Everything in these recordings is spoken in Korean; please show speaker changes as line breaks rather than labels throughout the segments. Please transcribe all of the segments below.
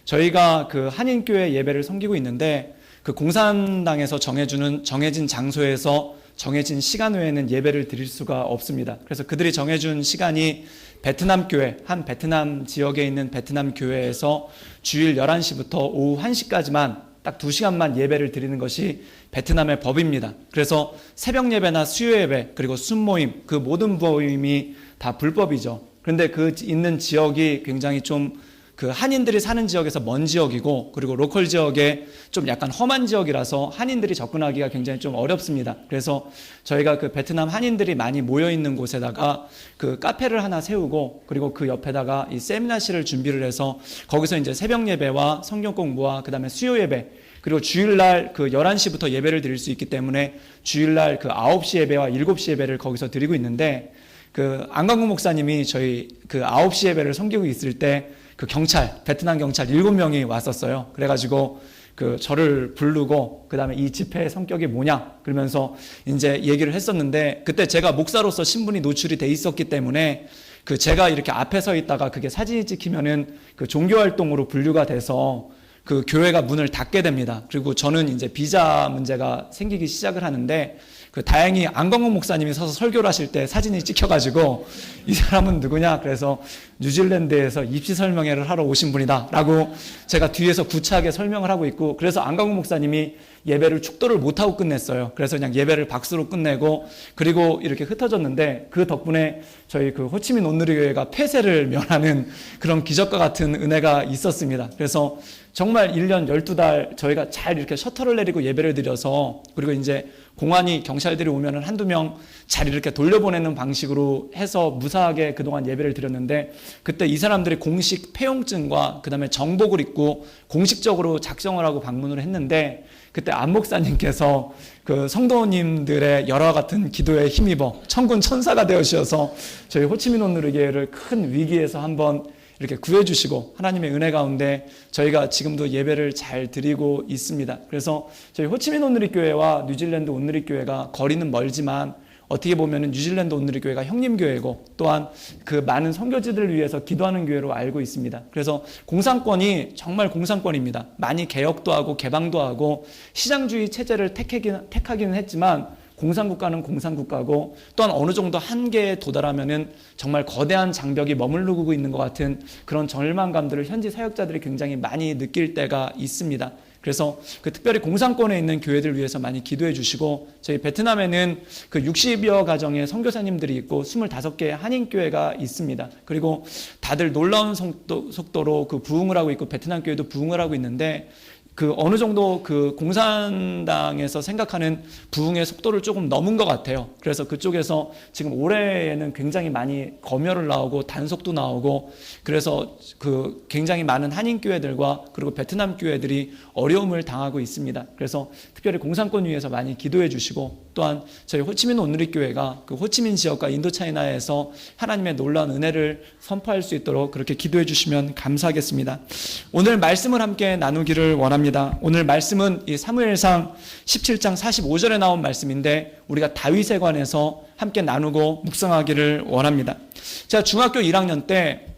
저희가 그 한인교회 예배를 섬기고 있는데 그 공산당에서 정해진 장소에서 정해진 시간 외에는 예배를 드릴 수가 없습니다. 그래서 그들이 정해준 시간이 베트남 교회, 한 베트남 지역에 있는 베트남 교회에서 주일 11시부터 오후 1시까지만 딱 2시간만 예배를 드리는 것이 베트남의 법입니다. 그래서 새벽 예배나 수요 예배 그리고 순모임, 그 모든 모임이 다 불법이죠. 그런데 그 있는 지역이 굉장히 좀 그 한인들이 사는 지역에서 먼 지역이고, 그리고 로컬 지역에 좀 약간 험한 지역이라서 한인들이 접근하기가 굉장히 좀 어렵습니다. 그래서 저희가 그 베트남 한인들이 많이 모여 있는 곳에다가 그 카페를 하나 세우고, 그리고 그 옆에다가 이 세미나실을 준비를 해서 거기서 이제 새벽 예배와 성경 공부와 그다음에 수요 예배, 그리고 주일날 그 11시부터 예배를 드릴 수 있기 때문에 주일날 그 9시 예배와 7시 예배를 거기서 드리고 있는데, 그 안광국 목사님이 저희 그 9시 예배를 섬기고 있을 때 그 베트남 경찰 7명이 왔었어요. 그래가지고 그 저를 부르고 그다음에 이 집회의 성격이 뭐냐 그러면서 이제 얘기를 했었는데, 그때 제가 목사로서 신분이 노출이 돼 있었기 때문에 그 제가 이렇게 앞에 서 있다가 그게 사진이 찍히면은 그 종교활동으로 분류가 돼서 그 교회가 문을 닫게 됩니다. 그리고 저는 이제 비자 문제가 생기기 시작을 하는데, 그 다행히 안광훈 목사님이 서서 설교를 하실 때 사진이 찍혀가지고 이 사람은 누구냐, 그래서 뉴질랜드에서 입시 설명회를 하러 오신 분이다 라고 제가 뒤에서 구차하게 설명을 하고 있고, 그래서 안광훈 목사님이 예배를 축도를 못하고 끝냈어요. 그래서 그냥 예배를 박수로 끝내고 그리고 이렇게 흩어졌는데, 그 덕분에 저희 그 호치민 온누리교회가 폐쇄를 면하는 그런 기적과 같은 은혜가 있었습니다. 그래서 정말 1년 12달 저희가 잘 이렇게 셔터를 내리고 예배를 드려서, 그리고 이제 공안이 경찰들이 오면은 한두 명 잘 이렇게 돌려보내는 방식으로 해서 무사하게 그동안 예배를 드렸는데, 그때 이 사람들이 공식 폐용증과 그 다음에 정복을 입고 공식적으로 작성을 하고 방문을 했는데, 그때 안 목사님께서 그 성도님들의 열화 같은 기도에 힘입어 천군 천사가 되어 주셔서 저희 호치민 온누리교회를 큰 위기에서 한번 이렇게 구해주시고 하나님의 은혜 가운데 저희가 지금도 예배를 잘 드리고 있습니다. 그래서 저희 호치민 온누리교회와 뉴질랜드 온누리교회가 거리는 멀지만 어떻게 보면 뉴질랜드 온누리교회가 형님교회고, 또한 그 많은 선교지들을 위해서 기도하는 교회로 알고 있습니다. 그래서 공산권이 정말 공산권입니다. 많이 개혁도 하고 개방도 하고 시장주의 체제를 택하기는 했지만 공산국가는 공산국가고, 또한 어느 정도 한계에 도달하면은 정말 거대한 장벽이 머무르고 있는 것 같은 그런 절망감들을 현지 사역자들이 굉장히 많이 느낄 때가 있습니다. 그래서 그 특별히 공산권에 있는 교회들 위해서 많이 기도해 주시고, 저희 베트남에는 그 60여 가정의 선교사님들이 있고 25개의 한인교회가 있습니다. 그리고 다들 놀라운 속도로 그 부흥을 하고 있고 베트남 교회도 부흥을 하고 있는데, 그 어느 정도 그 공산당에서 생각하는 부흥의 속도를 조금 넘은 것 같아요. 그래서 그쪽에서 지금 올해에는 굉장히 많이 검열을 나오고 단속도 나오고, 그래서 그 굉장히 많은 한인 교회들과 그리고 베트남 교회들이 어려움을 당하고 있습니다. 그래서 특별히 공산권 위에서 많이 기도해 주시고, 또한 저희 호치민 온누리교회가 그 호치민 지역과 인도차이나에서 하나님의 놀라운 은혜를 선포할 수 있도록 그렇게 기도해 주시면 감사하겠습니다. 오늘 말씀을 함께 나누기를 원합니다. 오늘 말씀은 이 사무엘상 17장 45절에 나온 말씀인데, 우리가 다윗에 관해서 함께 나누고 묵상하기를 원합니다. 제가 중학교 1학년 때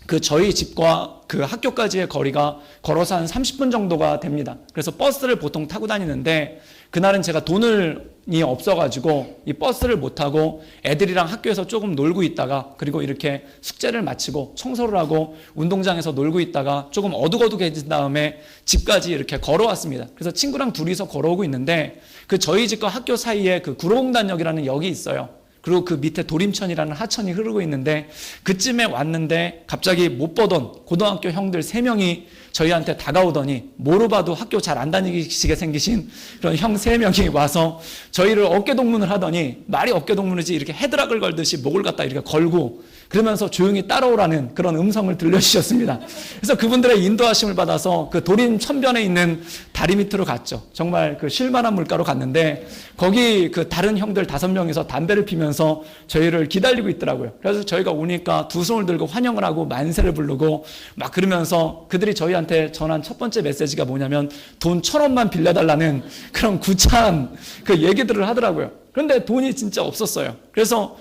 그 저희 집과 그 학교까지의 거리가 걸어서 한 30분 정도가 됩니다. 그래서 버스를 보통 타고 다니는데, 그날은 제가 돈이 없어가지고 이 버스를 못 타고 애들이랑 학교에서 조금 놀고 있다가, 그리고 이렇게 숙제를 마치고 청소를 하고 운동장에서 놀고 있다가 조금 어둑어둑해진 다음에 집까지 이렇게 걸어왔습니다. 그래서 친구랑 둘이서 걸어오고 있는데, 그 저희 집과 학교 사이에 그 구로공단역이라는 역이 있어요. 그리고 그 밑에 도림천이라는 하천이 흐르고 있는데, 그쯤에 왔는데 갑자기 못 보던 고등학교 형들 3명이 저희한테 다가오더니, 뭐로 봐도 학교 잘 안 다니시게 생기신 그런 형 3명이 와서 저희를 어깨동문을 하더니, 말이 어깨동문이지 이렇게 헤드락을 걸듯이 목을 갖다 이렇게 걸고 그러면서 조용히 따라오라는 그런 음성을 들려주셨습니다. 그래서 그분들의 인도하심을 받아서 그 도림 천변에 있는 다리 밑으로 갔죠. 정말 그 쉴만한 물가로 갔는데, 거기 그 다른 형들 5명이서 담배를 피면서 저희를 기다리고 있더라고요. 그래서 저희가 오니까 두 손을 들고 환영을 하고 만세를 부르고 막 그러면서, 그들이 저희한테 전한 첫 번째 메시지가 뭐냐면 돈 1,000원만 빌려달라는 그런 구차한 그 얘기들을 하더라고요. 그런데 돈이 진짜 없었어요. 그래서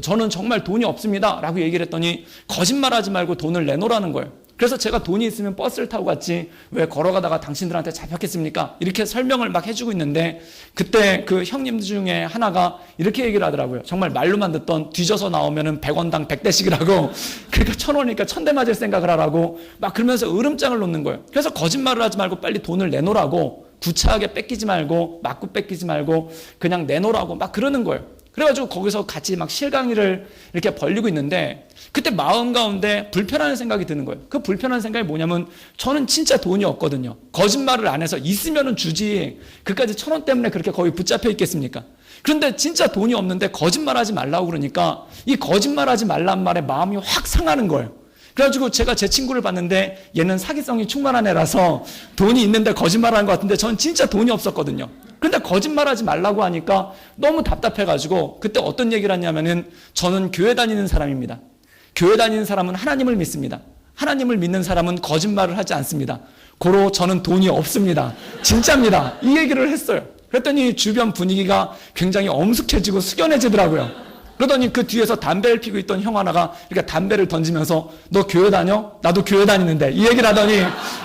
저는 정말 돈이 없습니다 라고 얘기를 했더니, 거짓말하지 말고 돈을 내놓으라는 거예요. 그래서 제가 돈이 있으면 버스를 타고 갔지 왜 걸어가다가 당신들한테 잡혔겠습니까? 이렇게 설명을 막 해주고 있는데 그때 그 형님 중에 하나가 이렇게 얘기를 하더라고요. 정말 말로만 듣던 뒤져서 나오면은 100원당 100대씩이라고 그러니까 1000원이니까 1000대 맞을 생각을 하라고 막 그러면서 으름장을 놓는 거예요. 그래서 거짓말을 하지 말고 빨리 돈을 내놓으라고 구차하게 뺏기지 말고 맞고 뺏기지 말고 그냥 내놓으라고 막 그러는 거예요. 그래가지고 거기서 같이 막 실강의를 이렇게 벌리고 있는데 그때 마음 가운데 불편한 생각이 드는 거예요. 그 불편한 생각이 뭐냐면 저는 진짜 돈이 없거든요. 거짓말을 안 해서 있으면은 주지 그까지 1000원 때문에 그렇게 거의 붙잡혀 있겠습니까? 그런데 진짜 돈이 없는데 거짓말하지 말라고 그러니까 이 거짓말하지 말란 말에 마음이 확 상하는 거예요. 그래가지고 제가 제 친구를 봤는데 얘는 사기성이 충만한 애라서 돈이 있는데 거짓말하는 것 같은데 전 진짜 돈이 없었거든요. 그런데 거짓말하지 말라고 하니까 너무 답답해가지고 그때 어떤 얘기를 하냐면은 저는 교회 다니는 사람입니다. 교회 다니는 사람은 하나님을 믿습니다. 하나님을 믿는 사람은 거짓말을 하지 않습니다. 고로 저는 돈이 없습니다. 진짜입니다. 이 얘기를 했어요. 그랬더니 주변 분위기가 굉장히 엄숙해지고 숙연해지더라고요. 그러더니 그 뒤에서 담배를 피고 있던 형 하나가 이렇게 담배를 던지면서 너 교회 다녀? 나도 교회 다니는데 이 얘기를 하더니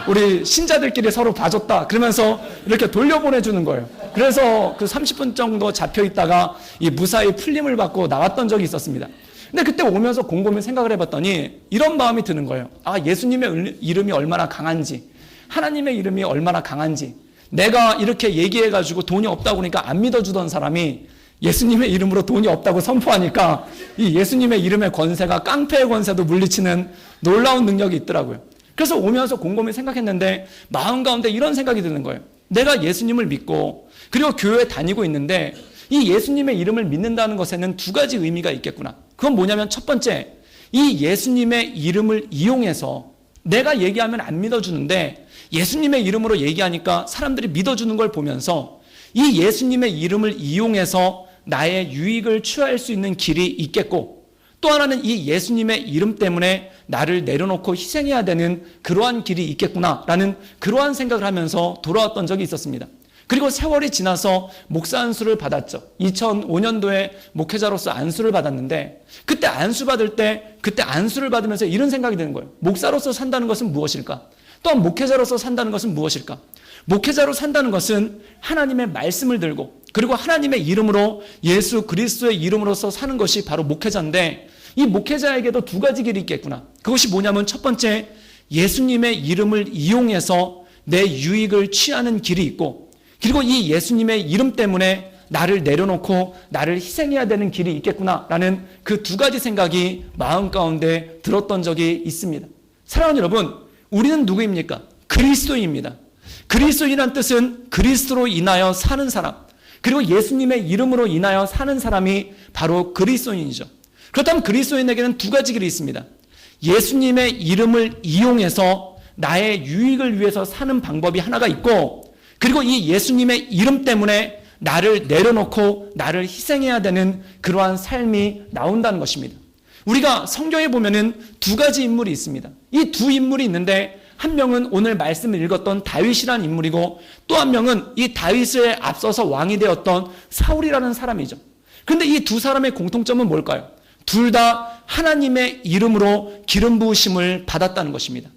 우리 신자들끼리 서로 봐줬다 그러면서 이렇게 돌려보내주는 거예요. 그래서 그 30분 정도 잡혀 있다가 이 무사히 풀림을 받고 나왔던 적이 있었습니다. 근데 그때 오면서 곰곰이 생각을 해봤더니 이런 마음이 드는 거예요. 아, 예수님의 이름이 얼마나 강한지, 하나님의 이름이 얼마나 강한지, 내가 이렇게 얘기해가지고 돈이 없다고 그러니까 안 믿어주던 사람이 예수님의 이름으로 돈이 없다고 선포하니까 이 예수님의 이름의 권세가 깡패의 권세도 물리치는 놀라운 능력이 있더라고요. 그래서 오면서 곰곰이 생각했는데 마음 가운데 이런 생각이 드는 거예요. 내가 예수님을 믿고 그리고 교회에 다니고 있는데 이 예수님의 이름을 믿는다는 것에는 두 가지 의미가 있겠구나. 그건 뭐냐면 첫 번째, 이 예수님의 이름을 이용해서 내가 얘기하면 안 믿어주는데 예수님의 이름으로 얘기하니까 사람들이 믿어주는 걸 보면서 이 예수님의 이름을 이용해서 나의 유익을 취할 수 있는 길이 있겠고 또 하나는 이 예수님의 이름 때문에 나를 내려놓고 희생해야 되는 그러한 길이 있겠구나라는 그러한 생각을 하면서 돌아왔던 적이 있었습니다. 그리고 세월이 지나서 목사 안수를 받았죠. 2005년도에 목회자로서 안수를 받았는데 그때 안수를 받으면서 이런 생각이 드는 거예요. 목사로서 산다는 것은 무엇일까? 또한 목회자로서 산다는 것은 무엇일까? 목회자로 산다는 것은 하나님의 말씀을 들고 그리고 하나님의 이름으로 예수 그리스도의 이름으로서 사는 것이 바로 목회자인데 이 목회자에게도 두 가지 길이 있겠구나. 그것이 뭐냐면 첫 번째, 예수님의 이름을 이용해서 내 유익을 취하는 길이 있고 그리고 이 예수님의 이름 때문에 나를 내려놓고 나를 희생해야 되는 길이 있겠구나라는 그 두 가지 생각이 마음 가운데 들었던 적이 있습니다. 사랑하는 여러분, 우리는 누구입니까? 그리스도인입니다. 그리스도인이란 뜻은 그리스도로 인하여 사는 사람, 그리고 예수님의 이름으로 인하여 사는 사람이 바로 그리스도인이죠. 그렇다면 그리스도인에게는 두 가지 길이 있습니다. 예수님의 이름을 이용해서 나의 유익을 위해서 사는 방법이 하나가 있고 그리고 이 예수님의 이름 때문에 나를 내려놓고 나를 희생해야 되는 그러한 삶이 나온다는 것입니다. 우리가 성경에 보면은 두 가지 인물이 있습니다. 이 두 인물이 있는데 한 명은 오늘 말씀을 읽었던 다윗이라는 인물이고 또 한 명은 이 다윗에 앞서서 왕이 되었던 사울이라는 사람이죠. 그런데 이 두 사람의 공통점은 뭘까요? 둘 다 하나님의 이름으로 기름 부으심을 받았다는 것입니다.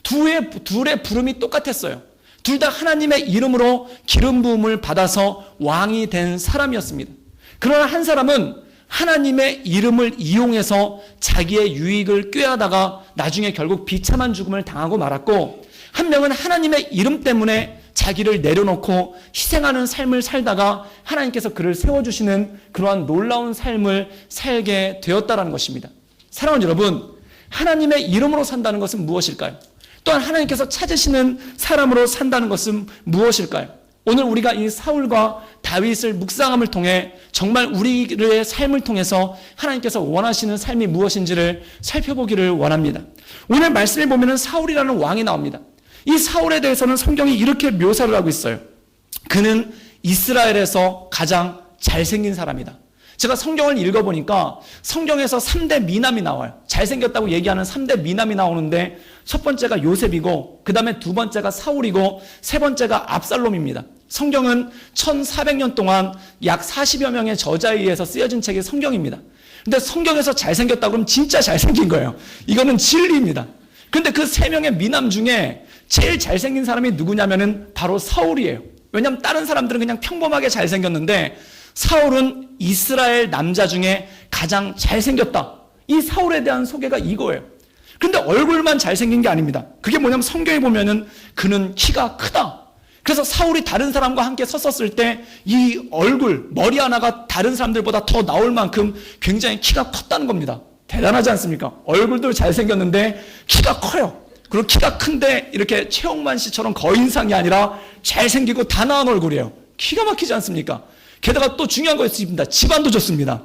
둘의 부름이 똑같았어요. 둘 다 하나님의 이름으로 기름 부음을 받아서 왕이 된 사람이었습니다. 그러나 한 사람은 하나님의 이름을 이용해서 자기의 유익을 꾀하다가 나중에 결국 비참한 죽음을 당하고 말았고 한 명은 하나님의 이름 때문에 자기를 내려놓고 희생하는 삶을 살다가 하나님께서 그를 세워주시는 그러한 놀라운 삶을 살게 되었다는 것입니다. 사랑하는 여러분, 하나님의 이름으로 산다는 것은 무엇일까요? 또한 하나님께서 찾으시는 사람으로 산다는 것은 무엇일까요? 오늘 우리가 이 사울과 다윗을 묵상함을 통해 정말 우리의 삶을 통해서 하나님께서 원하시는 삶이 무엇인지를 살펴보기를 원합니다. 오늘 말씀에 보면 사울이라는 왕이 나옵니다. 이 사울에 대해서는 성경이 이렇게 묘사를 하고 있어요. 그는 이스라엘에서 가장 잘생긴 사람이다. 제가 성경을 읽어보니까 성경에서 3대 미남이 나와요. 잘생겼다고 얘기하는 3대 미남이 나오는데 첫 번째가 요셉이고 그 다음에 두 번째가 사울이고 세 번째가 압살롬입니다. 성경은 1400년 동안 약 40여 명의 저자에 의해서 쓰여진 책이 성경입니다. 근데 성경에서 잘생겼다고 그러면 진짜 잘생긴 거예요. 이거는 진리입니다. 근데 그 3명의 미남 중에 제일 잘생긴 사람이 누구냐면은 바로 사울이에요. 왜냐하면 다른 사람들은 그냥 평범하게 잘생겼는데 사울은 이스라엘 남자 중에 가장 잘생겼다. 이 사울에 대한 소개가 이거예요. 근데 얼굴만 잘생긴 게 아닙니다. 그게 뭐냐면 성경에 보면은 그는 키가 크다. 그래서 사울이 다른 사람과 함께 섰었을 때 이 얼굴, 머리 하나가 다른 사람들보다 더 나올 만큼 굉장히 키가 컸다는 겁니다. 대단하지 않습니까? 얼굴도 잘생겼는데 키가 커요. 그리고 키가 큰데 이렇게 최홍만 씨처럼 거인상이 아니라 잘생기고 단아한 얼굴이에요. 기가 막히지 않습니까? 게다가 또 중요한 거 있습니다. 집안도 좋습니다.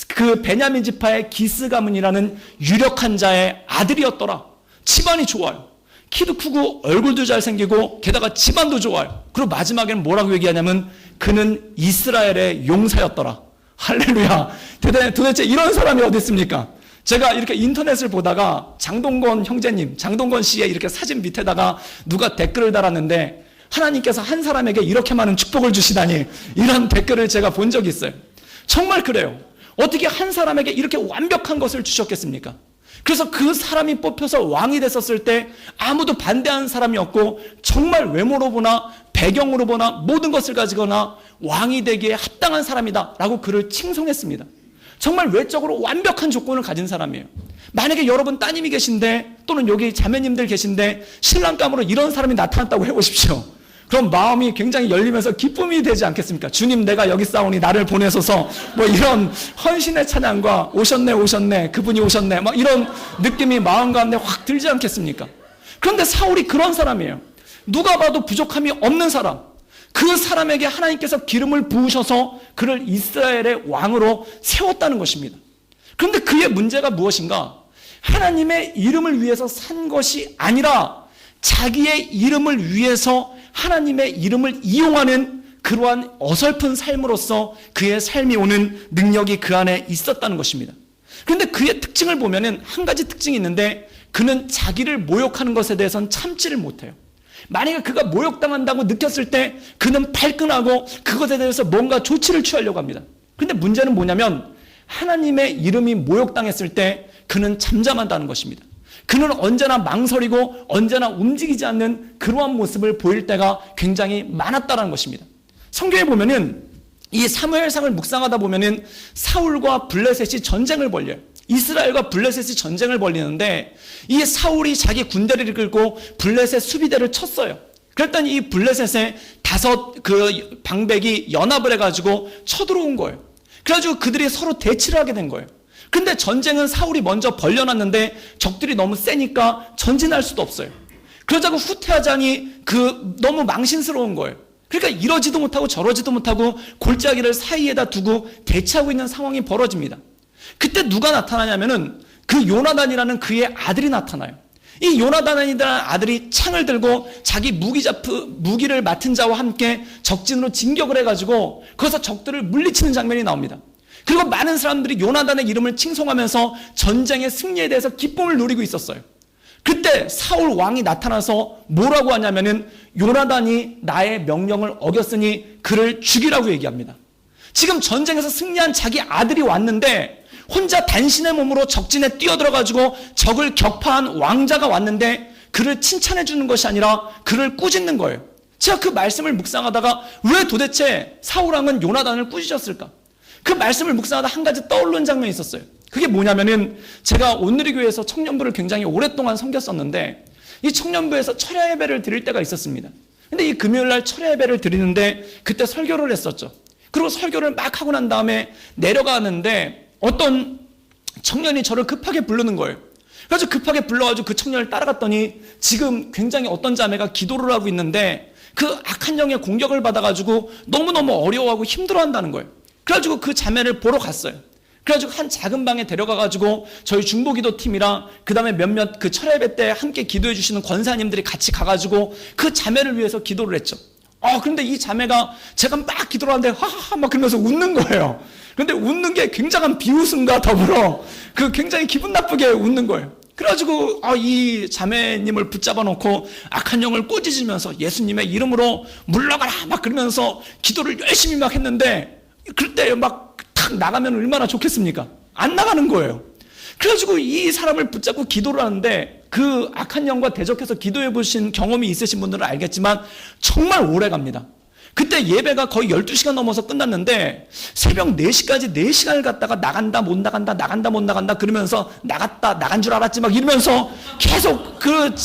그 베냐민 지파의 기스 가문이라는 유력한 자의 아들이었더라. 집안이 좋아요. 키도 크고 얼굴도 잘생기고 게다가 집안도 좋아요. 그리고 마지막에는 뭐라고 얘기하냐면 그는 이스라엘의 용사였더라. 할렐루야. 대단해. 도대체 이런 사람이 어디 있습니까? 제가 이렇게 인터넷을 보다가 장동건 형제님, 장동건 씨의 이렇게 사진 밑에다가 누가 댓글을 달았는데 하나님께서 한 사람에게 이렇게 많은 축복을 주시다니, 이런 댓글을 제가 본 적이 있어요. 정말 그래요. 어떻게 한 사람에게 이렇게 완벽한 것을 주셨겠습니까? 그래서 그 사람이 뽑혀서 왕이 됐었을 때 아무도 반대하는 사람이 없고 정말 외모로 보나 배경으로 보나 모든 것을 가지거나 왕이 되기에 합당한 사람이다 라고 그를 칭송했습니다. 정말 외적으로 완벽한 조건을 가진 사람이에요. 만약에 여러분 따님이 계신데 또는 여기 자매님들 계신데 신랑감으로 이런 사람이 나타났다고 해보십시오. 그럼 마음이 굉장히 열리면서 기쁨이 되지 않겠습니까? 주님, 내가 여기 싸우니 나를 보내소서, 뭐 이런 헌신의 찬양과 오셨네 그분이 오셨네 막 이런 느낌이 마음 가운데 확 들지 않겠습니까? 그런데 사울이 그런 사람이에요. 누가 봐도 부족함이 없는 사람. 그 사람에게 하나님께서 기름을 부으셔서 그를 이스라엘의 왕으로 세웠다는 것입니다. 그런데 그의 문제가 무엇인가? 하나님의 이름을 위해서 산 것이 아니라 자기의 이름을 위해서 하나님의 이름을 이용하는 그러한 어설픈 삶으로서 그의 삶이 오는 능력이 그 안에 있었다는 것입니다. 그런데 그의 특징을 보면은 한 가지 특징이 있는데 그는 자기를 모욕하는 것에 대해서는 참지를 못해요. 만약에 그가 모욕당한다고 느꼈을 때 그는 발끈하고 그것에 대해서 뭔가 조치를 취하려고 합니다. 그런데 문제는 뭐냐면 하나님의 이름이 모욕당했을 때 그는 잠잠한다는 것입니다. 그는 언제나 망설이고 언제나 움직이지 않는 그러한 모습을 보일 때가 굉장히 많았다는 것입니다. 성경에 보면은 이 사무엘상을 묵상하다 보면은 사울과 블레셋이 전쟁을 벌려요. 이스라엘과 블레셋이 전쟁을 벌리는데 이 사울이 자기 군대를 이끌고 블레셋 수비대를 쳤어요. 그랬더니 이 블레셋의 5 그 방백이 연합을 해가지고 쳐들어온 거예요. 그래가지고 그들이 서로 대치를 하게 된 거예요. 근데 전쟁은 사울이 먼저 벌려놨는데 적들이 너무 세니까 전진할 수도 없어요. 그러자고 후퇴하자니 너무 망신스러운 거예요. 그러니까 이러지도 못하고 저러지도 못하고 골짜기를 사이에다 두고 대치하고 있는 상황이 벌어집니다. 그때 누가 나타나냐면은 그 요나단이라는 그의 아들이 나타나요. 이 요나단이라는 아들이 창을 들고 자기 무기를 맡은 자와 함께 적진으로 진격을 해가지고 거기서 적들을 물리치는 장면이 나옵니다. 그리고 많은 사람들이 요나단의 이름을 칭송하면서 전쟁의 승리에 대해서 기쁨을 누리고 있었어요. 그때 사울 왕이 나타나서 뭐라고 하냐면은 요나단이 나의 명령을 어겼으니 그를 죽이라고 얘기합니다. 지금 전쟁에서 승리한 자기 아들이 왔는데 혼자 단신의 몸으로 적진에 뛰어들어가지고 적을 격파한 왕자가 왔는데 그를 칭찬해 주는 것이 아니라 그를 꾸짖는 거예요. 제가 그 말씀을 묵상하다가 왜 도대체 사울왕은 요나단을 꾸짖었을까? 그 말씀을 묵상하다 한 가지 떠오르는 장면이 있었어요. 그게 뭐냐면은 제가 온누리교회에서 청년부를 굉장히 오랫동안 섬겼었는데 이 청년부에서 철야 예배를 드릴 때가 있었습니다. 근데 이 금요일날 철야 예배를 드리는데 그때 설교를 했었죠. 그리고 설교를 막 하고 난 다음에 내려가는데 어떤 청년이 저를 급하게 부르는 거예요. 그래서 급하게 불러가지고 그 청년을 따라갔더니 지금 굉장히 어떤 자매가 기도를 하고 있는데 그 악한 영의 공격을 받아가지고 너무너무 어려워하고 힘들어한다는 거예요. 그래가지고 그 자매를 보러 갔어요. 그래가지고 한 작은 방에 데려가가지고 저희 중보기도 팀이랑 그 다음에 몇몇 그 철야 예배 때 함께 기도해 주시는 권사님들이 같이 가가지고 그 자매를 위해서 기도를 했죠. 그런데 이 자매가 제가 막 기도를 하는데 하하하 막 그러면서 웃는 거예요. 그런데 웃는 게 굉장한 비웃음과 더불어 그 굉장히 기분 나쁘게 웃는 거예요. 그래가지고 이 자매님을 붙잡아 놓고 악한 영을 꾸짖으면서 예수님의 이름으로 물러가라 막 그러면서 기도를 열심히 막 했는데 그럴 때 막 탁 나가면 얼마나 좋겠습니까? 안 나가는 거예요. 그래가지고 이 사람을 붙잡고 기도를 하는데 그 악한 영과 대적해서 기도해 보신 경험이 있으신 분들은 알겠지만 정말 오래 갑니다. 그때 예배가 거의 12시간 넘어서 끝났는데 새벽 4시까지 4시간을 갔다가 나간다 못 나간다 나간다 못 나간다 그러면서 나갔다 나간 줄 알았지 막 이러면서 계속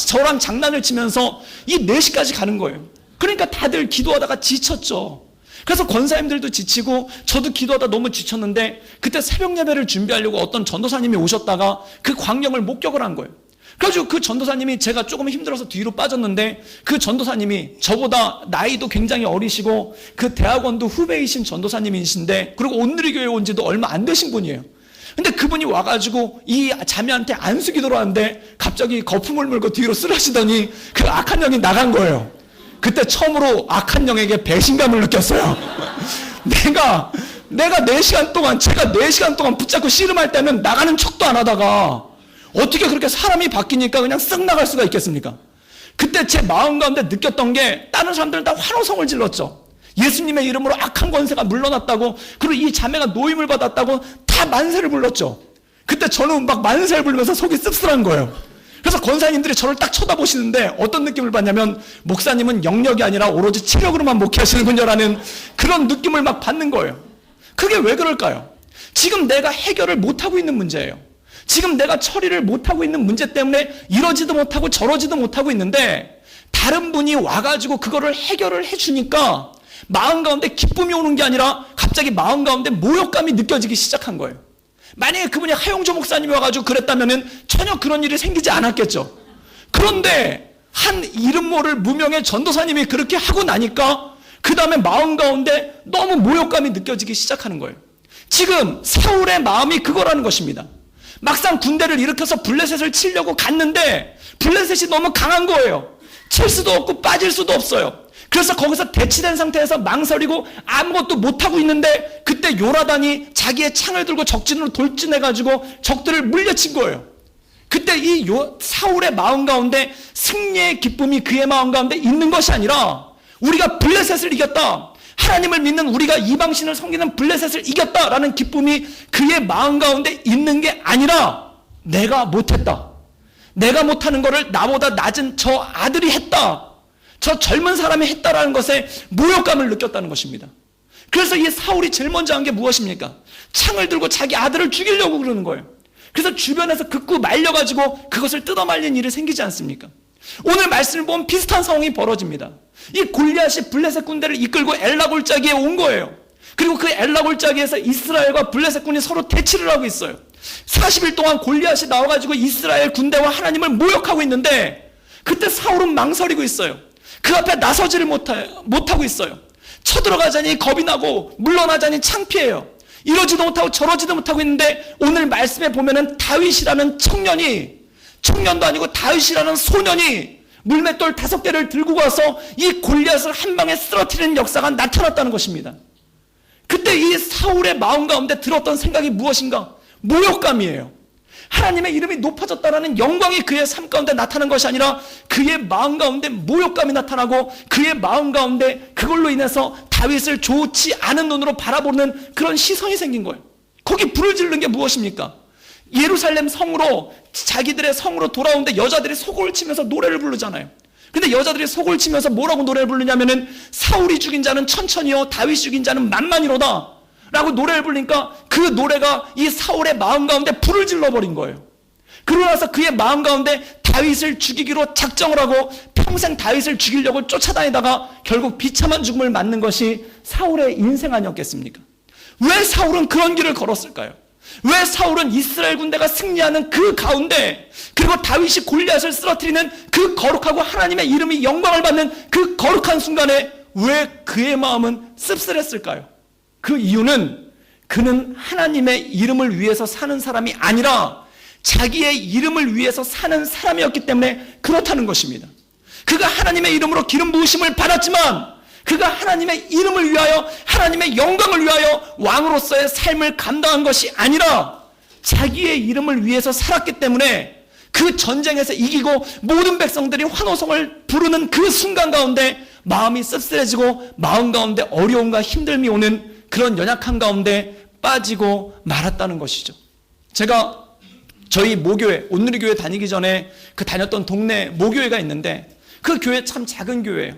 저랑 장난을 치면서 이 4시까지 가는 거예요. 그러니까 다들 기도하다가 지쳤죠. 그래서 권사님들도 지치고 저도 기도하다 너무 지쳤는데 그때 새벽 예배를 준비하려고 어떤 전도사님이 오셨다가 그 광경을 목격을 한 거예요. 그래가지고 그 전도사님이 제가 조금 힘들어서 뒤로 빠졌는데 그 전도사님이 저보다 나이도 굉장히 어리시고 그 대학원도 후배이신 전도사님이신데 그리고 온누리교회에 온 지도 얼마 안 되신 분이에요. 근데 그분이 와가지고 이 자매한테 안수기도를 하는데 갑자기 거품을 물고 뒤로 쓰러지더니 그 악한 영이 나간 거예요. 그때 처음으로 악한 영에게 배신감을 느꼈어요. 내가 4시간 동안 제가 4시간 동안 붙잡고 씨름할 때는 나가는 척도 안 하다가 어떻게 그렇게 사람이 바뀌니까 그냥 쓱 나갈 수가 있겠습니까? 그때 제 마음 가운데 느꼈던 게 다른 사람들은 다 환호성을 질렀죠. 예수님의 이름으로 악한 권세가 물러났다고 그리고 이 자매가 노임을 받았다고 다 만세를 불렀죠. 그때 저는 막 만세를 부르면서 속이 씁쓸한 거예요. 그래서 권사님들이 저를 딱 쳐다보시는데 어떤 느낌을 받냐면 목사님은 영역이 아니라 오로지 체력으로만 목회하시는군요라는 그런 느낌을 막 받는 거예요. 그게 왜 그럴까요? 지금 내가 해결을 못하고 있는 문제예요. 지금 내가 처리를 못하고 있는 문제 때문에 이러지도 못하고 저러지도 못하고 있는데 다른 분이 와가지고 그거를 해결을 해주니까 마음 가운데 기쁨이 오는 게 아니라 갑자기 마음 가운데 모욕감이 느껴지기 시작한 거예요. 만약에 그분이 하용조 목사님이 와가지고 그랬다면 전혀 그런 일이 생기지 않았겠죠. 그런데 한 이름 모를 무명의 전도사님이 그렇게 하고 나니까 그 다음에 마음 가운데 너무 모욕감이 느껴지기 시작하는 거예요. 지금 사울의 마음이 그거라는 것입니다. 막상 군대를 일으켜서 블레셋을 치려고 갔는데 블레셋이 너무 강한 거예요. 칠 수도 없고 빠질 수도 없어요. 그래서 거기서 대치된 상태에서 망설이고 아무것도 못하고 있는데 그때 요나단이 자기의 창을 들고 적진으로 돌진해가지고 적들을 물려친 거예요. 그때 이 사울의 마음 가운데 승리의 기쁨이 그의 마음 가운데 있는 것이 아니라 우리가 블레셋을 이겼다, 하나님을 믿는 우리가 이방신을 섬기는 블레셋을 이겼다라는 기쁨이 그의 마음 가운데 있는 게 아니라 내가 못했다, 내가 못하는 거를 나보다 낮은 저 아들이 했다, 저 젊은 사람이 했다라는 것에 모욕감을 느꼈다는 것입니다. 그래서 이 사울이 제일 먼저 한 게 무엇입니까? 창을 들고 자기 아들을 죽이려고 그러는 거예요. 그래서 주변에서 극구 말려가지고 그것을 뜯어말린 일이 생기지 않습니까? 오늘 말씀을 보면 비슷한 상황이 벌어집니다. 이 골리앗이 블레셋 군대를 이끌고 엘라 골짜기에 온 거예요. 그리고 그 엘라 골짜기에서 이스라엘과 블레셋 군이 서로 대치를 하고 있어요. 40일 동안 골리앗이 나와가지고 이스라엘 군대와 하나님을 모욕하고 있는데 그때 사울은 망설이고 있어요. 그 앞에 나서지를 못하고 있어요. 쳐들어가자니 겁이 나고 물러나자니 창피해요. 이러지도 못하고 저러지도 못하고 있는데 오늘 말씀에 보면은 다윗이라는 청년도 아니고 다윗이라는 소년이 물맷돌 5개를 들고 가서 이 골리앗을 한 방에 쓰러뜨리는 역사가 나타났다는 것입니다. 그때 이 사울의 마음 가운데 들었던 생각이 무엇인가? 모욕감이에요. 하나님의 이름이 높아졌다라는 영광이 그의 삶 가운데 나타난 것이 아니라 그의 마음 가운데 모욕감이 나타나고 그의 마음 가운데 그걸로 인해서 다윗을 좋지 않은 눈으로 바라보는 그런 시선이 생긴 거예요. 거기 불을 지르는 게 무엇입니까? 예루살렘 성으로 자기들의 성으로 돌아오는데 여자들이 소고를 치면서 노래를 부르잖아요. 근데 여자들이 소고를 치면서 뭐라고 노래를 부르냐면은 사울이 죽인 자는 천천히요 다윗이 죽인 자는 만만이로다 라고 노래를 부르니까 그 노래가 이 사울의 마음 가운데 불을 질러버린 거예요. 그러고 나서 그의 마음 가운데 다윗을 죽이기로 작정을 하고 평생 다윗을 죽이려고 쫓아다니다가 결국 비참한 죽음을 맞는 것이 사울의 인생 아니었겠습니까? 왜 사울은 그런 길을 걸었을까요? 왜 사울은 이스라엘 군대가 승리하는 그 가운데 그리고 다윗이 골리앗을 쓰러뜨리는 그 거룩하고 하나님의 이름이 영광을 받는 그 거룩한 순간에 왜 그의 마음은 씁쓸했을까요? 그 이유는 그는 하나님의 이름을 위해서 사는 사람이 아니라 자기의 이름을 위해서 사는 사람이었기 때문에 그렇다는 것입니다. 그가 하나님의 이름으로 기름 부으심을 받았지만 그가 하나님의 이름을 위하여 하나님의 영광을 위하여 왕으로서의 삶을 감당한 것이 아니라 자기의 이름을 위해서 살았기 때문에 그 전쟁에서 이기고 모든 백성들이 환호성을 부르는 그 순간 가운데 마음이 씁쓸해지고 마음 가운데 어려움과 힘듦이 오는 그런 연약한 가운데 빠지고 말았다는 것이죠. 제가 저희 모교회, 온누리교회 다니기 전에 그 다녔던 동네 모교회가 있는데 그 교회 참 작은 교회예요.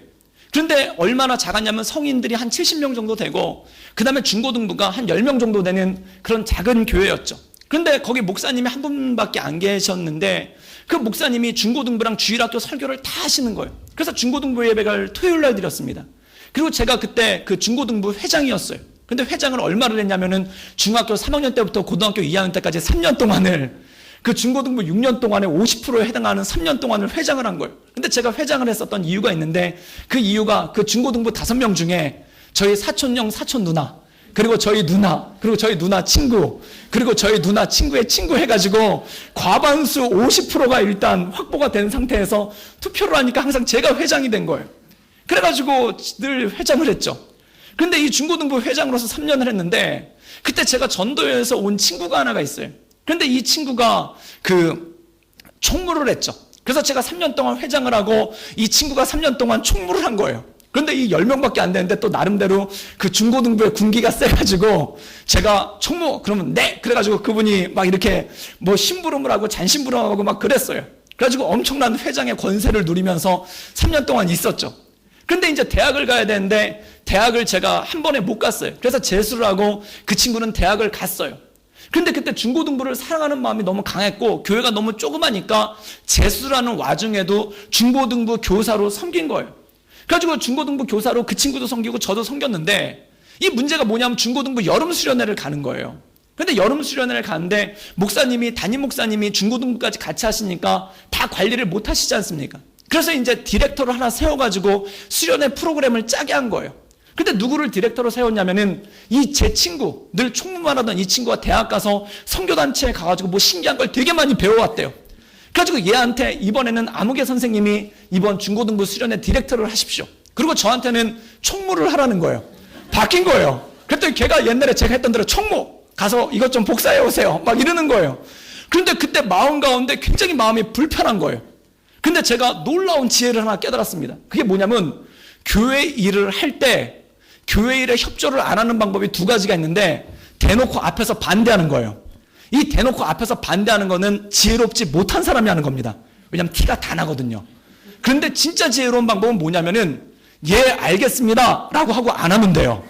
그런데 얼마나 작았냐면 성인들이 한 70명 정도 되고 그 다음에 중고등부가 한 10명 정도 되는 그런 작은 교회였죠. 그런데 거기 목사님이 한 분밖에 안 계셨는데 그 목사님이 중고등부랑 주일학교 설교를 다 하시는 거예요. 그래서 중고등부 예배를 토요일 날 드렸습니다. 그리고 제가 그때 그 중고등부 회장이었어요. 근데 회장을 얼마를 했냐면은 중학교 3학년 때부터 고등학교 2학년 때까지 3년 동안을 그 중고등부 6년 동안에 50%에 해당하는 3년 동안을 회장을 한 거예요. 근데 제가 회장을 했었던 이유가 있는데 그 이유가 그 중고등부 5명 중에 저희 사촌형 사촌 누나 그리고 저희 누나 그리고 저희 누나 친구 그리고 저희 누나 친구의 친구 해가지고 과반수 50%가 일단 확보가 된 상태에서 투표를 하니까 항상 제가 회장이 된 거예요. 그래가지고 늘 회장을 했죠. 그런데 이 중고등부 회장으로서 3년을 했는데 그때 제가 전도회에서 온 친구가 하나가 있어요. 그런데 이 친구가 그 총무를 했죠. 그래서 제가 3년 동안 회장을 하고 이 친구가 3년 동안 총무를 한 거예요. 그런데 이 10명밖에 안 되는데 또 나름대로 그 중고등부의 군기가 세가지고 제가 총무 그러면 네 그래가지고 그분이 막 이렇게 뭐 심부름을 하고 잔심부름하고 막 그랬어요. 그래가지고 엄청난 회장의 권세를 누리면서 3년 동안 있었죠. 그런데 이제 대학을 가야 되는데 대학을 제가 한 번에 못 갔어요. 그래서 재수를 하고 그 친구는 대학을 갔어요. 그런데 그때 중고등부를 사랑하는 마음이 너무 강했고 교회가 너무 조그마니까 재수라는 와중에도 중고등부 교사로 섬긴 거예요. 그래가지고 중고등부 교사로 그 친구도 섬기고 저도 섬겼는데 이 문제가 뭐냐면 중고등부 여름 수련회를 가는 거예요. 그런데 여름 수련회를 가는데 목사님이 담임 목사님이 중고등부까지 같이 하시니까 다 관리를 못 하시지 않습니까? 그래서 이제 디렉터를 하나 세워가지고 수련회 프로그램을 짜게 한 거예요. 근데 누구를 디렉터로 세웠냐면은 이 제 친구, 늘 총무만 하던 이 친구가 대학 가서 선교단체에 가가지고 뭐 신기한 걸 되게 많이 배워왔대요. 그래가지고 얘한테 이번에는 아무개 선생님이 이번 중고등부 수련회 디렉터를 하십시오. 그리고 저한테는 총무를 하라는 거예요. 바뀐 거예요. 그랬더니 걔가 옛날에 제가 했던 대로 총무 가서 이것 좀 복사해 오세요. 막 이러는 거예요. 그런데 그때 마음 가운데 굉장히 마음이 불편한 거예요. 근데 제가 놀라운 지혜를 하나 깨달았습니다. 그게 뭐냐면 교회 일을 할 때 교회 일에 협조를 안 하는 방법이 2가지가 있는데 대놓고 앞에서 반대하는 거예요. 이 대놓고 앞에서 반대하는 거는 지혜롭지 못한 사람이 하는 겁니다. 왜냐하면 티가 다 나거든요. 그런데 진짜 지혜로운 방법은 뭐냐면은 예 알겠습니다 라고 하고 안 하면 돼요.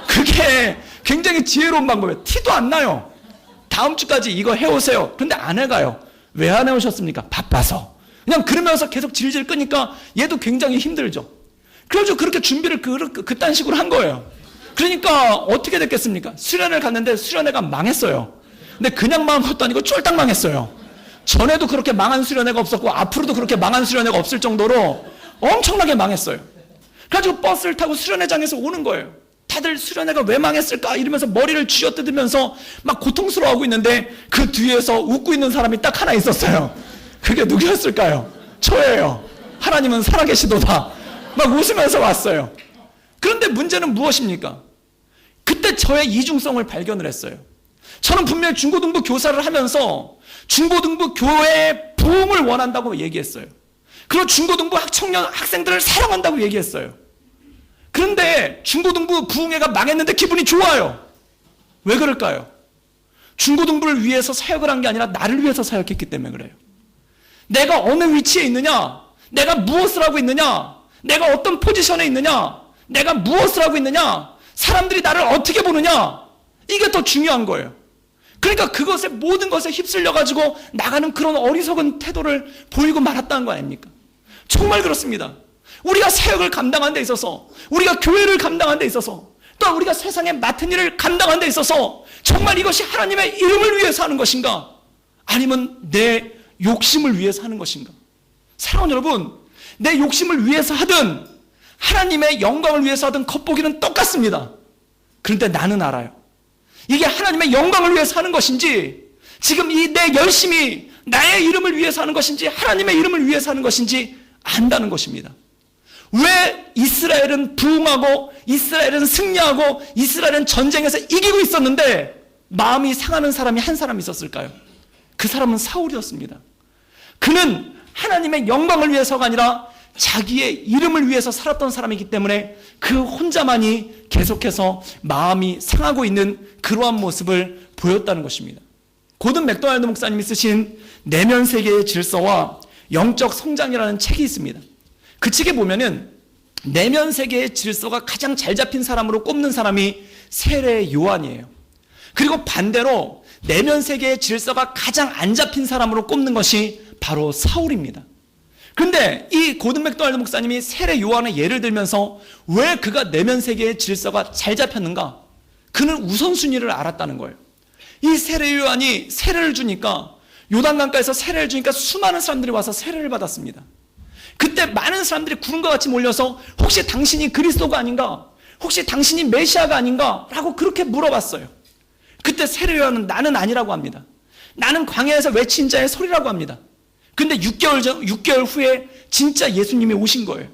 그게 굉장히 지혜로운 방법이에요. 티도 안 나요. 다음 주까지 이거 해오세요. 그런데 안 해가요. 왜 안 해오셨습니까? 바빠서. 그냥 그러면서 계속 질질 끄니까 얘도 굉장히 힘들죠. 그래가지고 그렇게 준비를 그딴 식으로 한 거예요. 그러니까 어떻게 됐겠습니까? 수련회를 갔는데 수련회가 망했어요. 근데 그냥 망한 것도 아니고 쫄딱 망했어요. 전에도 그렇게 망한 수련회가 없었고 앞으로도 그렇게 망한 수련회가 없을 정도로 엄청나게 망했어요. 그래가지고 버스를 타고 수련회장에서 오는 거예요. 다들 수련회가 왜 망했을까 이러면서 머리를 쥐어뜯으면서 막 고통스러워하고 있는데 그 뒤에서 웃고 있는 사람이 딱 하나 있었어요. 그게 누구였을까요? 저예요. 하나님은 살아계시도다. 막 웃으면서 왔어요. 그런데 문제는 무엇입니까? 그때 저의 이중성을 발견을 했어요. 저는 분명히 중고등부 교사를 하면서 중고등부 교회의 부흥을 원한다고 얘기했어요. 그리고 중고등부 학생들을 사랑한다고 얘기했어요. 그런데 중고등부 부흥회가 망했는데 기분이 좋아요. 왜 그럴까요? 중고등부를 위해서 사역을 한 게 아니라 나를 위해서 사역했기 때문에 그래요. 내가 어느 위치에 있느냐, 내가 무엇을 하고 있느냐, 내가 어떤 포지션에 있느냐, 내가 무엇을 하고 있느냐, 사람들이 나를 어떻게 보느냐, 이게 더 중요한 거예요. 그러니까 그것에 모든 것에 휩쓸려가지고 나가는 그런 어리석은 태도를 보이고 말았다는 거 아닙니까? 정말 그렇습니다. 우리가 사역을 감당하는 데 있어서, 우리가 교회를 감당하는 데 있어서, 또 우리가 세상에 맡은 일을 감당하는 데 있어서 정말 이것이 하나님의 이름을 위해서 하는 것인가? 아니면 내 욕심을 위해서 하는 것인가? 사랑하는 여러분, 내 욕심을 위해서 하든 하나님의 영광을 위해서 하든 겉보기는 똑같습니다. 그런데 나는 알아요. 이게 하나님의 영광을 위해서 하는 것인지 지금 이 내 열심이 나의 이름을 위해서 하는 것인지 하나님의 이름을 위해서 하는 것인지 안다는 것입니다. 왜 이스라엘은 부흥하고 이스라엘은 승리하고 이스라엘은 전쟁에서 이기고 있었는데 마음이 상하는 사람이 한 사람 있었을까요? 그 사람은 사울이었습니다. 그는 하나님의 영광을 위해서가 아니라 자기의 이름을 위해서 살았던 사람이기 때문에 그 혼자만이 계속해서 마음이 상하고 있는 그러한 모습을 보였다는 것입니다. 고든 맥도날드 목사님이 쓰신 내면 세계의 질서와 영적 성장이라는 책이 있습니다. 그 책에 보면은 내면 세계의 질서가 가장 잘 잡힌 사람으로 꼽는 사람이 세례 요한이에요. 그리고 반대로 내면 세계의 질서가 가장 안 잡힌 사람으로 꼽는 것이 바로 사울입니다. 그런데 이 고든 맥도날드 목사님이 세례 요한의 예를 들면서 왜 그가 내면 세계의 질서가 잘 잡혔는가? 그는 우선순위를 알았다는 거예요. 이 세례 요한이 세례를 주니까, 요단강가에서 세례를 주니까 수많은 사람들이 와서 세례를 받았습니다. 그때 많은 사람들이 구름과 같이 몰려서 혹시 당신이 그리스도가 아닌가? 혹시 당신이 메시아가 아닌가? 라고 그렇게 물어봤어요. 그때 세례 요한은 나는 아니라고 합니다. 나는 광야에서 외친 자의 소리라고 합니다. 근데 6개월 후에 진짜 예수님이 오신 거예요.